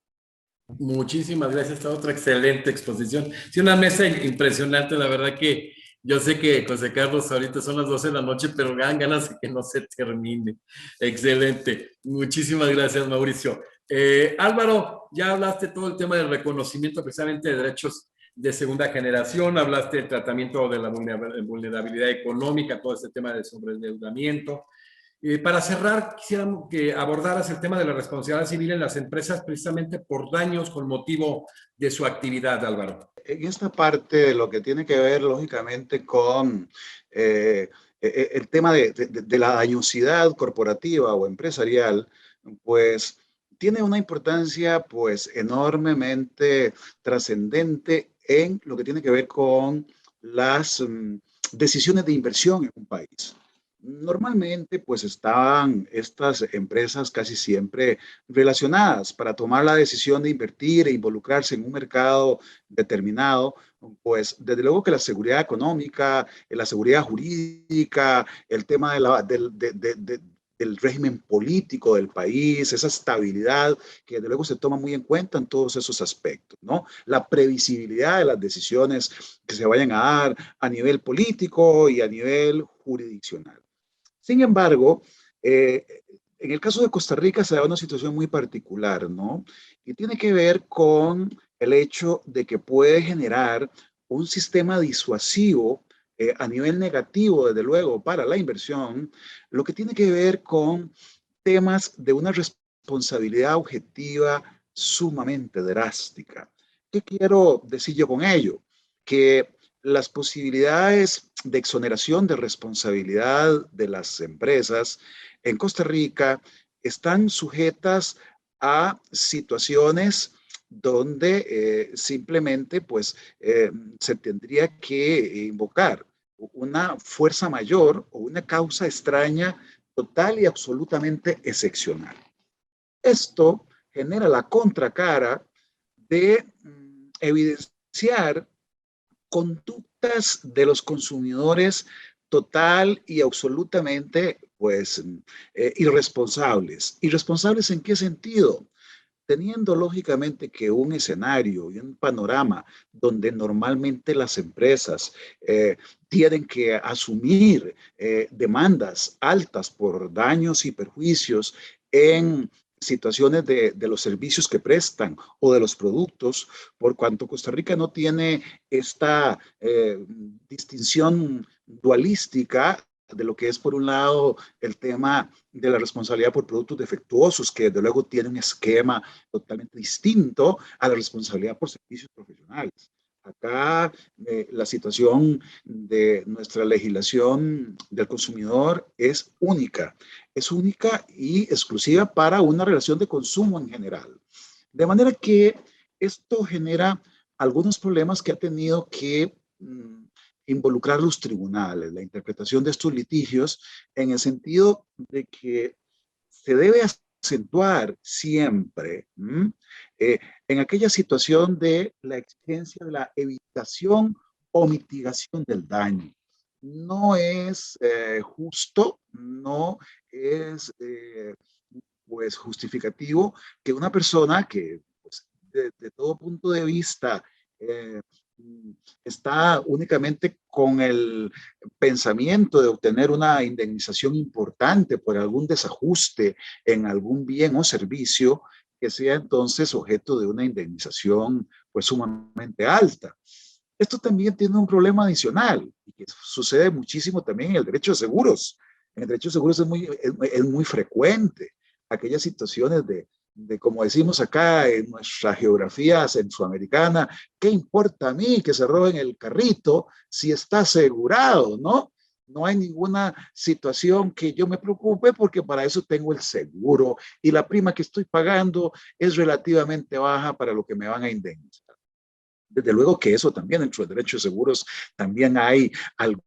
Muchísimas gracias, esta otra excelente exposición. Sí, una mesa impresionante, la verdad que yo sé que José Carlos ahorita son las 12 de la noche, pero dan ganas de que no se termine. Excelente. Muchísimas gracias, Mauricio. Álvaro, ya hablaste todo el tema del reconocimiento precisamente de derechos de segunda generación, hablaste del tratamiento de la vulnerabilidad económica, todo este tema de sobreendeudamiento. Para cerrar, quisiéramos que abordaras el tema de la responsabilidad civil en las empresas precisamente por daños con motivo de su actividad, Álvaro. En esta parte de lo que tiene que ver, lógicamente, con el tema de la dañosidad corporativa o empresarial, pues tiene una importancia pues enormemente trascendente en lo que tiene que ver con las decisiones de inversión en un país. Normalmente, pues estaban estas empresas casi siempre relacionadas para tomar la decisión de invertir e involucrarse en un mercado determinado, pues desde luego que la seguridad económica, la seguridad jurídica, el tema del régimen político del país, esa estabilidad que desde luego se toma muy en cuenta en todos esos aspectos, ¿no? La previsibilidad de las decisiones que se vayan a dar a nivel político y a nivel jurisdiccional. Sin embargo, en el caso de Costa Rica se da una situación muy particular, ¿no? Y tiene que ver con el hecho de que puede generar un sistema disuasivo a nivel negativo, desde luego, para la inversión, lo que tiene que ver con temas de una responsabilidad objetiva sumamente drástica. ¿Qué quiero decir yo con ello? Que las posibilidades de exoneración de responsabilidad de las empresas en Costa Rica están sujetas a situaciones donde simplemente pues se tendría que invocar una fuerza mayor o una causa extraña total y absolutamente excepcional. Esto genera la contracara de evidenciar conductas de los consumidores total y absolutamente pues irresponsables. ¿Irresponsables en qué sentido? Teniendo lógicamente que un escenario y un panorama donde normalmente las empresas tienen que asumir demandas altas por daños y perjuicios en situaciones de los servicios que prestan o de los productos, por cuanto Costa Rica no tiene esta distinción dualística de lo que es, por un lado, el tema de la responsabilidad por productos defectuosos, que desde luego tiene un esquema totalmente distinto a la responsabilidad por servicios profesionales. Acá la situación de nuestra legislación del consumidor es única y exclusiva para una relación de consumo en general. De manera que esto genera algunos problemas que ha tenido que involucrar los tribunales, la interpretación de estos litigios, en el sentido de que se debe acentuar siempre en aquella situación de la exigencia de la evitación o mitigación del daño. No es justo, no es pues justificativo que una persona que pues, de todo punto de vista está únicamente con el pensamiento de obtener una indemnización importante por algún desajuste en algún bien o servicio, que sea entonces objeto de una indemnización pues sumamente alta. Esto también tiene un problema adicional y que sucede muchísimo también en el derecho de seguros. En el derecho de seguros es muy frecuente aquellas situaciones de, como decimos acá en nuestra geografía centroamericana, ¿qué importa a mí que se roben el carrito si está asegurado, no? No hay ninguna situación que yo me preocupe porque para eso tengo el seguro y la prima que estoy pagando es relativamente baja para lo que me van a indemnizar. Desde luego que eso también, dentro del derecho de seguros, también hay algún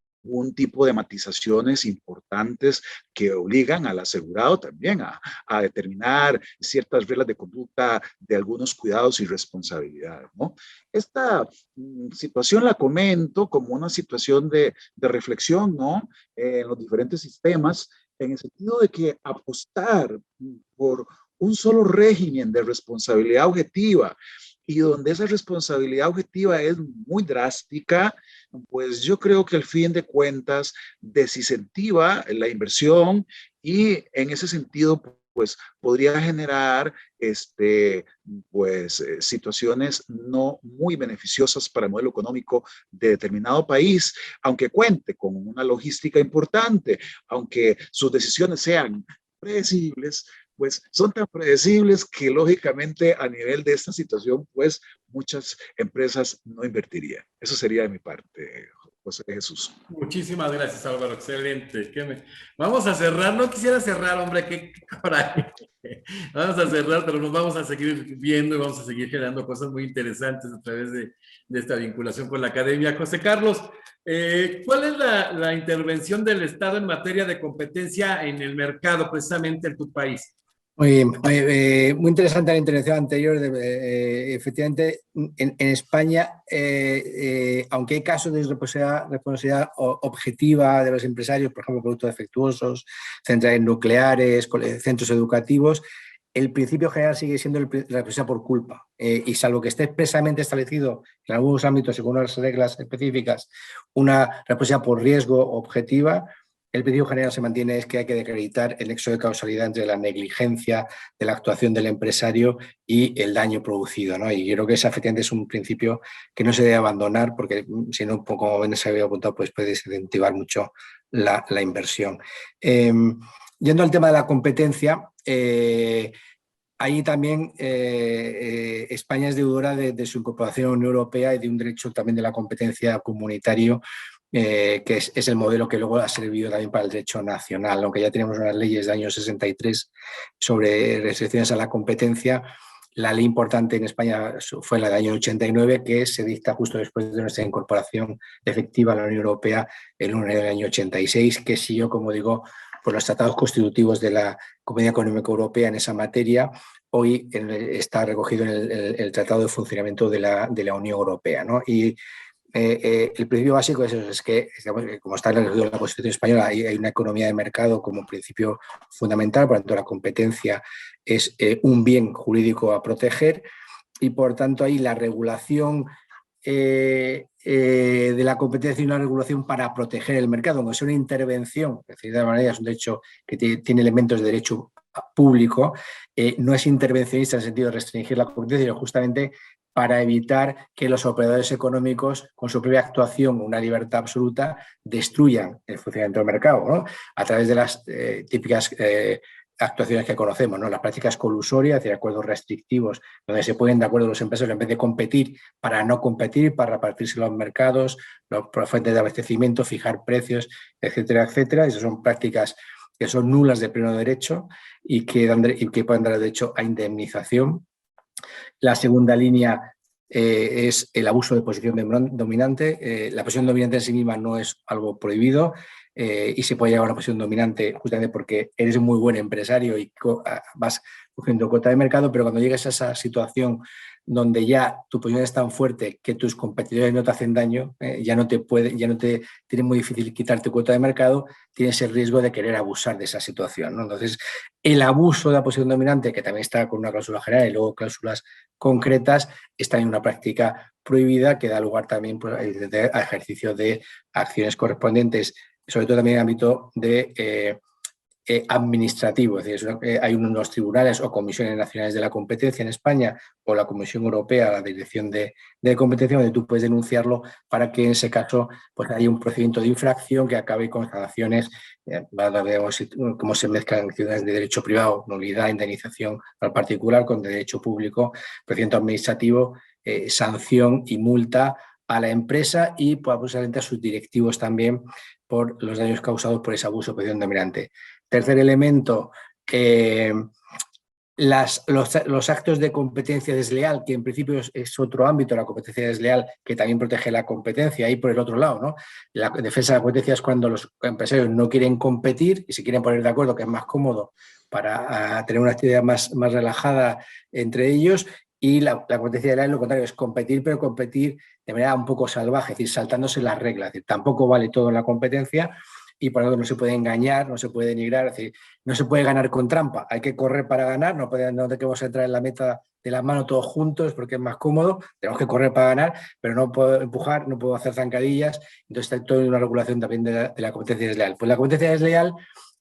tipo de matizaciones importantes que obligan al asegurado también a determinar ciertas reglas de conducta de algunos cuidados y responsabilidades, ¿no? Esta situación la comento como una situación de reflexión, ¿no? En los diferentes sistemas, en el sentido de que apostar por un solo régimen de responsabilidad objetiva y donde esa responsabilidad objetiva es muy drástica, pues yo creo que al fin de cuentas desincentiva la inversión y en ese sentido pues podría generar situaciones no muy beneficiosas para el modelo económico de determinado país, aunque cuente con una logística importante, aunque sus decisiones sean predecibles, pues son tan predecibles que lógicamente a nivel de esta situación, pues muchas empresas no invertirían. Eso sería de mi parte, José Jesús. Muchísimas gracias, Álvaro. Excelente. Vamos a cerrar. No quisiera cerrar, hombre, qué coraje. Vamos a cerrar, pero nos vamos a seguir viendo y vamos a seguir generando cosas muy interesantes a través de esta vinculación con la academia. José Carlos, ¿cuál es la intervención del Estado en materia de competencia en el mercado, precisamente en tu país? Muy interesante la intervención anterior. Efectivamente, en España, aunque hay casos de responsabilidad objetiva de los empresarios, por ejemplo, productos defectuosos, centrales nucleares, centros educativos, el principio general sigue siendo la responsabilidad por culpa. Y salvo que esté expresamente establecido en algunos ámbitos, según las reglas específicas, una responsabilidad por riesgo objetiva, el principio general se mantiene, es que hay que acreditar el nexo de causalidad entre la negligencia de la actuación del empresario y el daño producido, ¿no? Y yo creo que ese efectivamente es un principio que no se debe abandonar porque si no, como bien se había apuntado, pues puede desincentivar mucho la inversión. Yendo al tema de la competencia, ahí también España es deudora de su incorporación a la Unión Europea y de un derecho también de la competencia comunitario, que es el modelo que luego ha servido también para el derecho nacional, aunque ya tenemos unas leyes de año 63 sobre restricciones a la competencia. La ley importante en España fue la del año 89, que se dicta justo después de nuestra incorporación efectiva a la Unión Europea en el año 86, que siguió, como digo, por los tratados constitutivos de la Comunidad Económica Europea en esa materia. Hoy está recogido en el Tratado de Funcionamiento de la Unión Europea, ¿no? Y el principio básico es que, digamos, como está recogido en la Constitución española, hay una economía de mercado como principio fundamental, por lo tanto la competencia es un bien jurídico a proteger y por tanto ahí la regulación de la competencia y una regulación para proteger el mercado, aunque sea una intervención, es decir, de alguna manera es un derecho que tiene elementos de derecho público, no es intervencionista en el sentido de restringir la competencia, sino justamente para evitar que los operadores económicos, con su propia actuación, una libertad absoluta, destruyan el funcionamiento del mercado, ¿no? A través de las típicas actuaciones que conocemos, ¿no? Las prácticas colusorias, es decir, acuerdos restrictivos, donde se ponen de acuerdo los empresarios en vez de competir para no competir, para repartirse los mercados, las fuentes de abastecimiento, fijar precios, etcétera, etcétera. Esas son prácticas que son nulas de pleno derecho y que pueden dar derecho a indemnización. La segunda línea es el abuso de posición dominante. La posición dominante en sí misma no es algo prohibido y se puede llegar a una posición dominante justamente porque eres un muy buen empresario y vas cogiendo cuota de mercado, pero cuando llegues a esa situación donde ya tu posición es tan fuerte que tus competidores no te hacen daño, ya no te tiene muy difícil quitarte cuota de mercado, tienes el riesgo de querer abusar de esa situación, ¿no? Entonces, el abuso de la posición dominante, que también está con una cláusula general y luego cláusulas concretas, está en una práctica prohibida que da lugar también pues, a ejercicio de acciones correspondientes, sobre todo también en el ámbito de administrativo, es decir, hay unos tribunales o comisiones nacionales de la competencia en España o la Comisión Europea, la Dirección de Competencia, donde tú puedes denunciarlo para que en ese caso pues, haya un procedimiento de infracción que acabe con sanciones, cómo se mezclan acciones de derecho privado, nulidad, indemnización al particular con derecho público, procedimiento administrativo, sanción y multa a la empresa y posiblemente a sus directivos también por los daños causados por ese abuso de posición dominante. Tercer elemento, los actos de competencia desleal, que en principio es otro ámbito, la competencia desleal, que también protege la competencia, y por el otro lado, ¿no? La defensa de la competencia es cuando los empresarios no quieren competir y se quieren poner de acuerdo, que es más cómodo para tener una actividad más relajada entre ellos. Y la competencia desleal, lo contrario, es competir, pero competir de manera un poco salvaje, es decir, saltándose las reglas. Es decir, tampoco vale todo en la competencia y por lo tanto no se puede engañar, no se puede denigrar, es decir, no se puede ganar con trampa, hay que correr para ganar, no tenemos que entrar en la meta de la mano todos juntos porque es más cómodo, tenemos que correr para ganar, pero no puedo empujar, no puedo hacer zancadillas, entonces está toda una regulación también de la competencia desleal. Pues la competencia desleal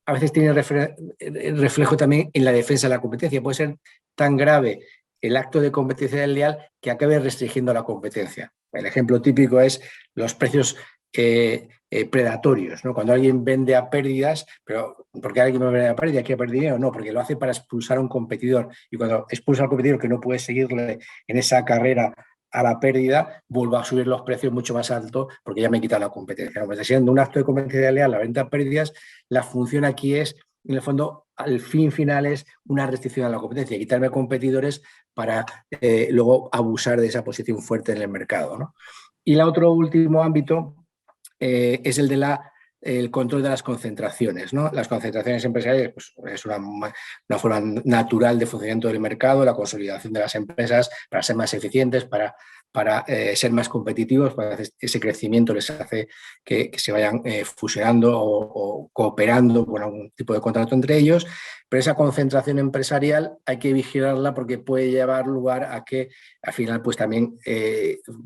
a veces tiene reflejo también en la defensa de la competencia, puede ser tan grave el acto de competencia desleal que acabe restringiendo la competencia. El ejemplo típico es los precios predatorios, ¿no? Cuando alguien vende a pérdidas, pero ¿por qué alguien me vende a pérdidas? ¿Quiere perder dinero? No, porque lo hace para expulsar a un competidor y cuando expulsa al competidor que no puede seguirle en esa carrera a la pérdida, vuelve a subir los precios mucho más alto porque ya me he quitado la competencia. ¿No? Pues siendo un acto de competencia leal, la venta a pérdidas, la función aquí es, en el fondo, al fin final es una restricción a la competencia, quitarme competidores para luego abusar de esa posición fuerte en el mercado, ¿no? Y el otro último ámbito es el de el control de las concentraciones, ¿no? Las concentraciones empresariales pues, es una forma natural de funcionamiento del mercado, la consolidación de las empresas para ser más eficientes, para ser más competitivos, para ese crecimiento les hace que se vayan fusionando o cooperando con algún tipo de contrato entre ellos, pero esa concentración empresarial hay que vigilarla porque puede llevar lugar a que al final pues también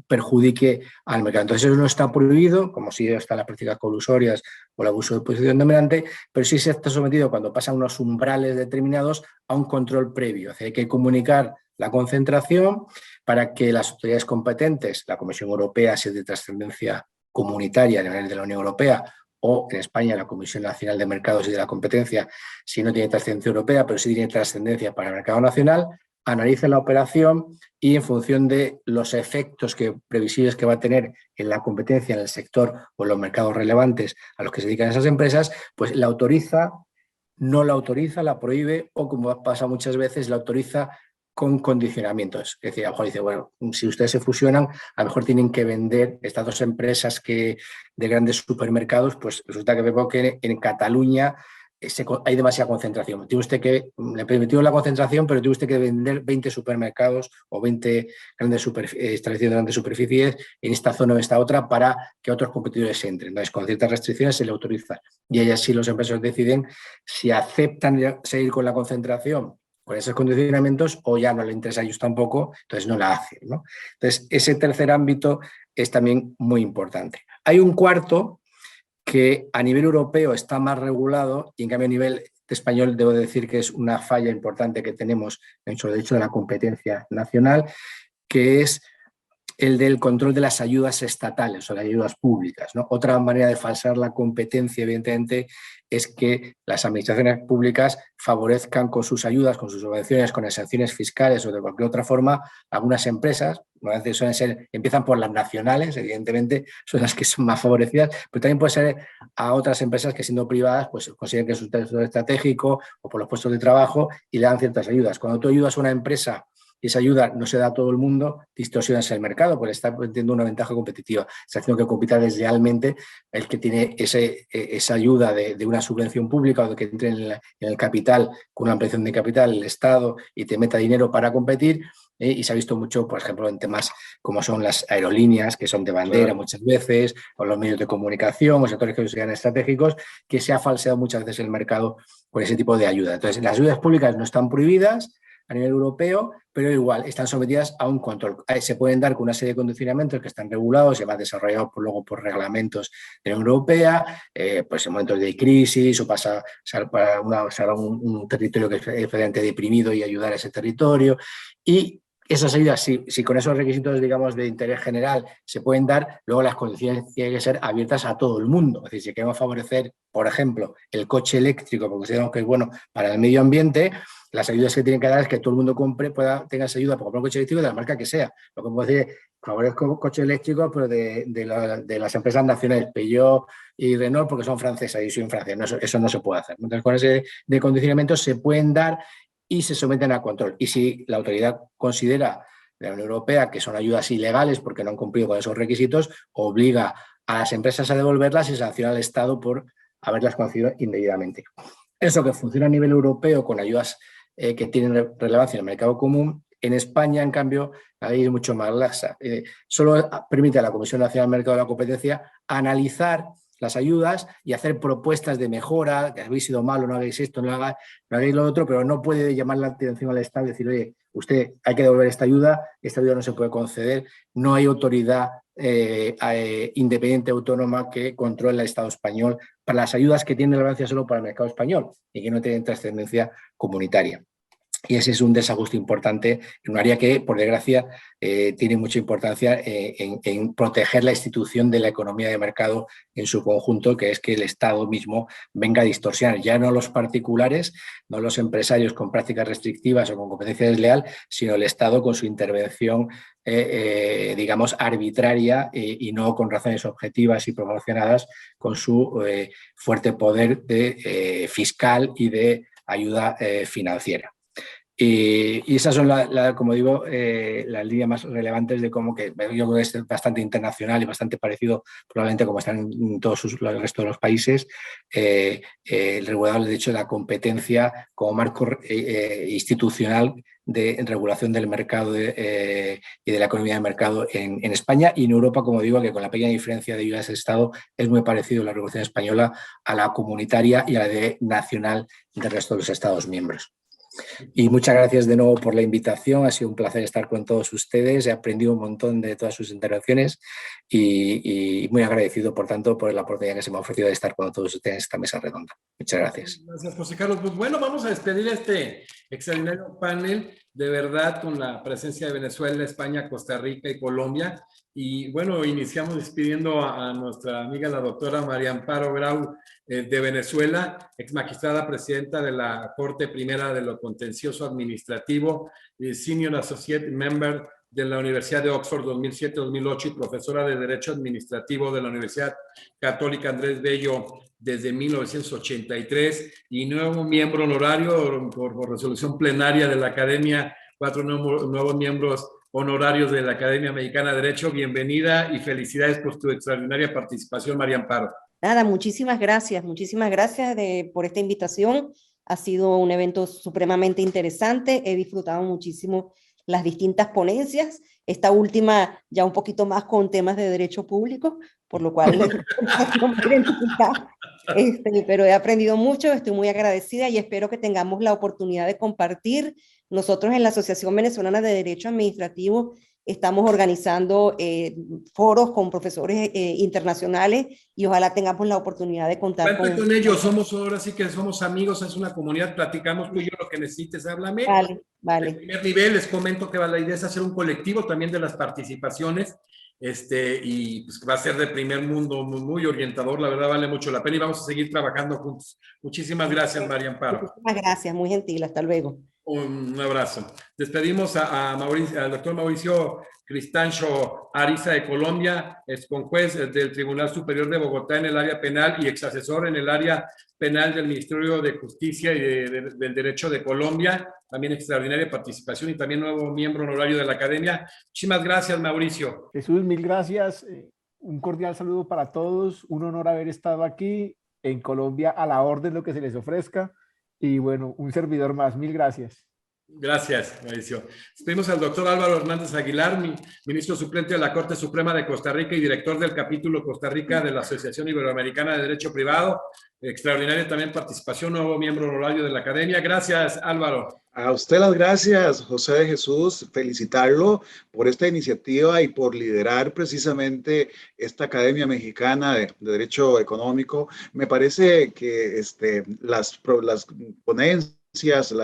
perjudique al mercado. Entonces eso no está prohibido, como si están las prácticas colusorias o el abuso de posición dominante, pero sí se está sometido cuando pasan unos umbrales determinados a un control previo. O sea, hay que comunicar la concentración para que las autoridades competentes, la Comisión Europea, si es de trascendencia comunitaria a nivel de la Unión Europea, o en España la Comisión Nacional de Mercados y de la Competencia, si no tiene trascendencia europea, pero sí tiene trascendencia para el mercado nacional, analicen la operación y en función de los efectos previsibles que va a tener en la competencia en el sector o en los mercados relevantes a los que se dedican esas empresas, pues la autoriza, no la autoriza, la prohíbe o, como pasa muchas veces, la autoriza con condicionamientos. Es decir, a lo mejor dice, bueno, si ustedes se fusionan, a lo mejor tienen que vender estas dos empresas de grandes supermercados, pues resulta que veo que en Cataluña hay demasiada concentración. Tiene usted que, le permitió la concentración, pero tiene usted que vender 20 supermercados o 20 establecimientos de grandes superficies en esta zona o en esta otra para que otros competidores entren. Entonces, con ciertas restricciones se le autoriza. Y ahí así los empresarios deciden si aceptan seguir con la concentración con esos condicionamientos o ya no le interesa a ellos tampoco, entonces no la hacen, ¿no? Entonces, ese tercer ámbito es también muy importante. Hay un cuarto que a nivel europeo está más regulado y en cambio a nivel español debo decir que es una falla importante que tenemos sobre el derecho de la competencia nacional, que es el del control de las ayudas estatales o las ayudas públicas, ¿no? Otra manera de falsear la competencia, evidentemente, es que las administraciones públicas favorezcan con sus ayudas, con sus subvenciones, con exenciones fiscales o de cualquier otra forma algunas empresas. A veces suelen ser, empiezan por las nacionales, evidentemente, son las que son más favorecidas, pero también puede ser a otras empresas que siendo privadas pues consideren que es un sector estratégico o por los puestos de trabajo y le dan ciertas ayudas. Cuando tú ayudas a una empresa y esa ayuda no se da a todo el mundo, distorsionas el mercado, pues está teniendo una ventaja competitiva, está haciendo que compita deslealmente el que tiene esa ayuda de una subvención pública o de que entre en el capital con una ampliación de capital, el Estado, y te meta dinero para competir. Y se ha visto mucho, por ejemplo, en temas como son las aerolíneas, que son de bandera, claro, muchas veces, o los medios de comunicación, o sectores que sean estratégicos, que se ha falseado muchas veces el mercado por ese tipo de ayuda. Entonces, las ayudas públicas no están prohibidas a nivel europeo, pero igual están sometidas a un control. Se pueden dar con una serie de condicionamientos que están regulados y van desarrollados luego por reglamentos de la Unión Europea, pues en momentos de crisis o para un territorio que es efectivamente deprimido y ayudar a ese territorio. Y esas ayudas, si con esos requisitos, digamos, de interés general se pueden dar, luego las condiciones tienen que ser abiertas a todo el mundo. Es decir, si queremos favorecer, por ejemplo, el coche eléctrico, porque consideramos que es bueno para el medio ambiente, las ayudas que tienen que dar es que todo el mundo tenga esa ayuda para comprar un coche eléctrico de la marca que sea. Lo que puedo decir es, favorezco coches eléctricos, pero de las empresas nacionales, Peugeot y Renault, porque son francesas y yo soy en Francia. No, eso no se puede hacer. Entonces, con ese de condicionamientos se pueden dar y se someten a control. Y si la autoridad considera de la Unión Europea que son ayudas ilegales porque no han cumplido con esos requisitos, obliga a las empresas a devolverlas y sanciona al Estado por haberlas concedido indebidamente. Eso que funciona a nivel europeo con ayudas que tienen relevancia en el mercado común, en España, en cambio, la ley es mucho más laxa. Solo permite a la Comisión Nacional del Mercado de la Competencia analizar las ayudas y hacer propuestas de mejora, que habéis sido malo, no hagáis esto, no hagáis lo otro, pero no puede llamar la atención al Estado y decir, oye, usted hay que devolver esta ayuda no se puede conceder, no hay autoridad independiente autónoma que controle el Estado español para las ayudas que tienen relevancia solo para el mercado español y que no tienen trascendencia comunitaria. Y ese es un desajuste importante en un área que, por desgracia, tiene mucha importancia en proteger la institución de la economía de mercado en su conjunto, que es que el Estado mismo venga a distorsionar, ya no los particulares, no los empresarios con prácticas restrictivas o con competencia desleal, sino el Estado con su intervención, digamos, arbitraria y no con razones objetivas y proporcionadas, con su fuerte poder fiscal y de ayuda financiera. Y esas son, como digo, las líneas más relevantes de cómo que yo creo que es bastante internacional y bastante parecido probablemente como están en todos el resto de los países, el regulador de hecho de la competencia como marco institucional de regulación del mercado y de la economía de mercado en España y en Europa, como digo, que con la pequeña diferencia de ayudas de Estado es muy parecido la regulación española a la comunitaria y a la nacional del resto de los Estados miembros. Y muchas gracias de nuevo por la invitación, ha sido un placer estar con todos ustedes, he aprendido un montón de todas sus intervenciones y muy agradecido, por tanto, por la oportunidad que se me ha ofrecido de estar con todos ustedes en esta mesa redonda. Muchas gracias. Gracias, José Carlos. Pues bueno, vamos a despedir este extraordinario panel, de verdad, con la presencia de Venezuela, España, Costa Rica y Colombia. Y bueno, iniciamos despidiendo a nuestra amiga, la doctora María Amparo Grau, de Venezuela, ex magistrada presidenta de la Corte Primera de lo Contencioso Administrativo, Senior Associate Member de la Universidad de Oxford 2007-2008 y profesora de Derecho Administrativo de la Universidad Católica Andrés Bello desde 1983 y nuevo miembro honorario por resolución plenaria de la Academia, 4 nuevos miembros honorarios de la Academia Mexicana de Derecho. Bienvenida y felicidades por tu extraordinaria participación, María Amparo. Nada, muchísimas gracias por esta invitación. Ha sido un evento supremamente interesante, he disfrutado muchísimo las distintas ponencias, esta última ya un poquito más con temas de derecho público, por lo cual pero he aprendido mucho, estoy muy agradecida y espero que tengamos la oportunidad de compartir. Nosotros en la Asociación Venezolana de Derecho Administrativo estamos organizando foros con profesores internacionales y ojalá tengamos la oportunidad de contar con ellos. Ahora sí que somos amigos, es una comunidad, platicamos tú y yo, lo que necesites, háblame. Vale. En primer nivel les comento que la idea es hacer un colectivo también de las participaciones y pues va a ser de primer mundo, muy orientador, la verdad vale mucho la pena y vamos a seguir trabajando juntos. Muchísimas gracias, María Amparo. Muchísimas gracias, muy gentil, hasta luego. Un abrazo. Despedimos al doctor Mauricio Cristancho Ariza de Colombia, es conjuez del Tribunal Superior de Bogotá en el área penal y exasesor en el área penal del Ministerio de Justicia y del Derecho de Colombia. También extraordinaria participación y también nuevo miembro honorario de la Academia. Muchísimas gracias, Mauricio. Jesús, mil gracias. Un cordial saludo para todos. Un honor haber estado aquí en Colombia, a la orden, lo que se les ofrezca. Y bueno, un servidor más. Mil gracias. Gracias, Mauricio. Despedimos al doctor Álvaro Hernández Aguilar, ministro suplente de la Corte Suprema de Costa Rica y director del capítulo Costa Rica de la Asociación Iberoamericana de Derecho Privado. Extraordinaria también participación, nuevo miembro honorario de la Academia. Gracias, Álvaro. A usted las gracias, José de Jesús, felicitarlo por esta iniciativa y por liderar precisamente esta Academia Mexicana de Derecho Económico. Me parece que las ponencias,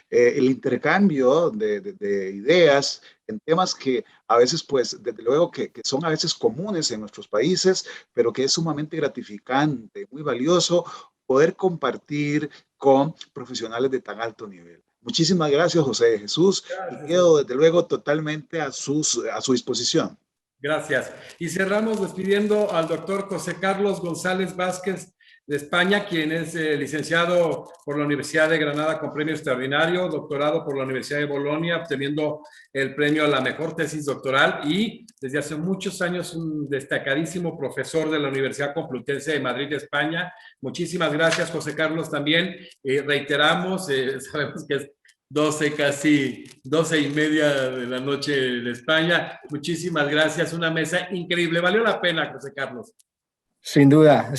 el intercambio de ideas en temas que a veces, pues, desde luego que son a veces comunes en nuestros países, pero que es sumamente gratificante, muy valioso poder compartir con profesionales de tan alto nivel. Muchísimas gracias, José de Jesús, y quedo desde luego totalmente a su disposición. Gracias. Y cerramos despidiendo al doctor José Carlos González Vázquez de España, quien es licenciado por la Universidad de Granada con premio extraordinario, doctorado por la Universidad de Bolonia, obteniendo el premio a la mejor tesis doctoral y desde hace muchos años un destacadísimo profesor de la Universidad Complutense de Madrid, España. Muchísimas gracias, José Carlos, también. Reiteramos, sabemos que es 12, casi 12:30 de la noche de España. Muchísimas gracias, una mesa increíble. Valió la pena, José Carlos. Sin duda,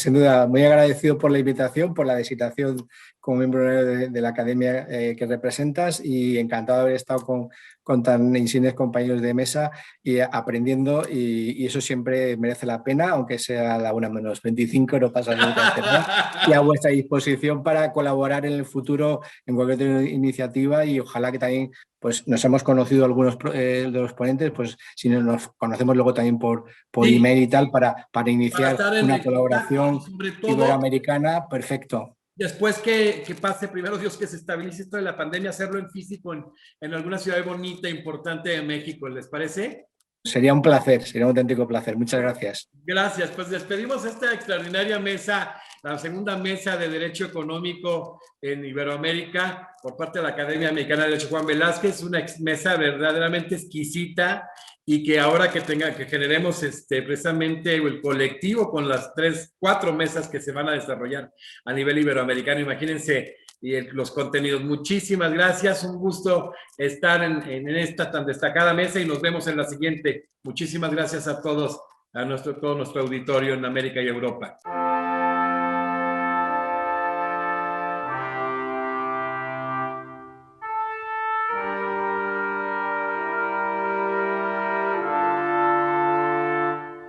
muy agradecido por la invitación, por la designación como miembro de la academia que representas y encantado de haber estado con tan insignes compañeros de mesa y aprendiendo y eso siempre merece la pena, aunque sea la 1:25, no pasa nada. Y a vuestra disposición para colaborar en el futuro en cualquier iniciativa y ojalá que también pues nos hemos conocido algunos de los ponentes, pues si no nos conocemos luego también por sí, email y tal para iniciar una colaboración iberoamericana, perfecto. Después que pase, primero Dios, que se estabilice esto de la pandemia, hacerlo en físico en alguna ciudad bonita, importante de México, ¿les parece? Sería un placer, sería un auténtico placer. Muchas gracias. Gracias, pues despedimos esta extraordinaria mesa, la segunda mesa de Derecho Económico en Iberoamérica por parte de la Academia Mexicana de Derecho Juan Velázquez, una mesa verdaderamente exquisita y que ahora que generemos precisamente el colectivo con las 4 mesas que se van a desarrollar a nivel iberoamericano, imagínense los contenidos. Muchísimas gracias, un gusto estar en esta tan destacada mesa y nos vemos en la siguiente. Muchísimas gracias a todos, todo nuestro auditorio en América y Europa.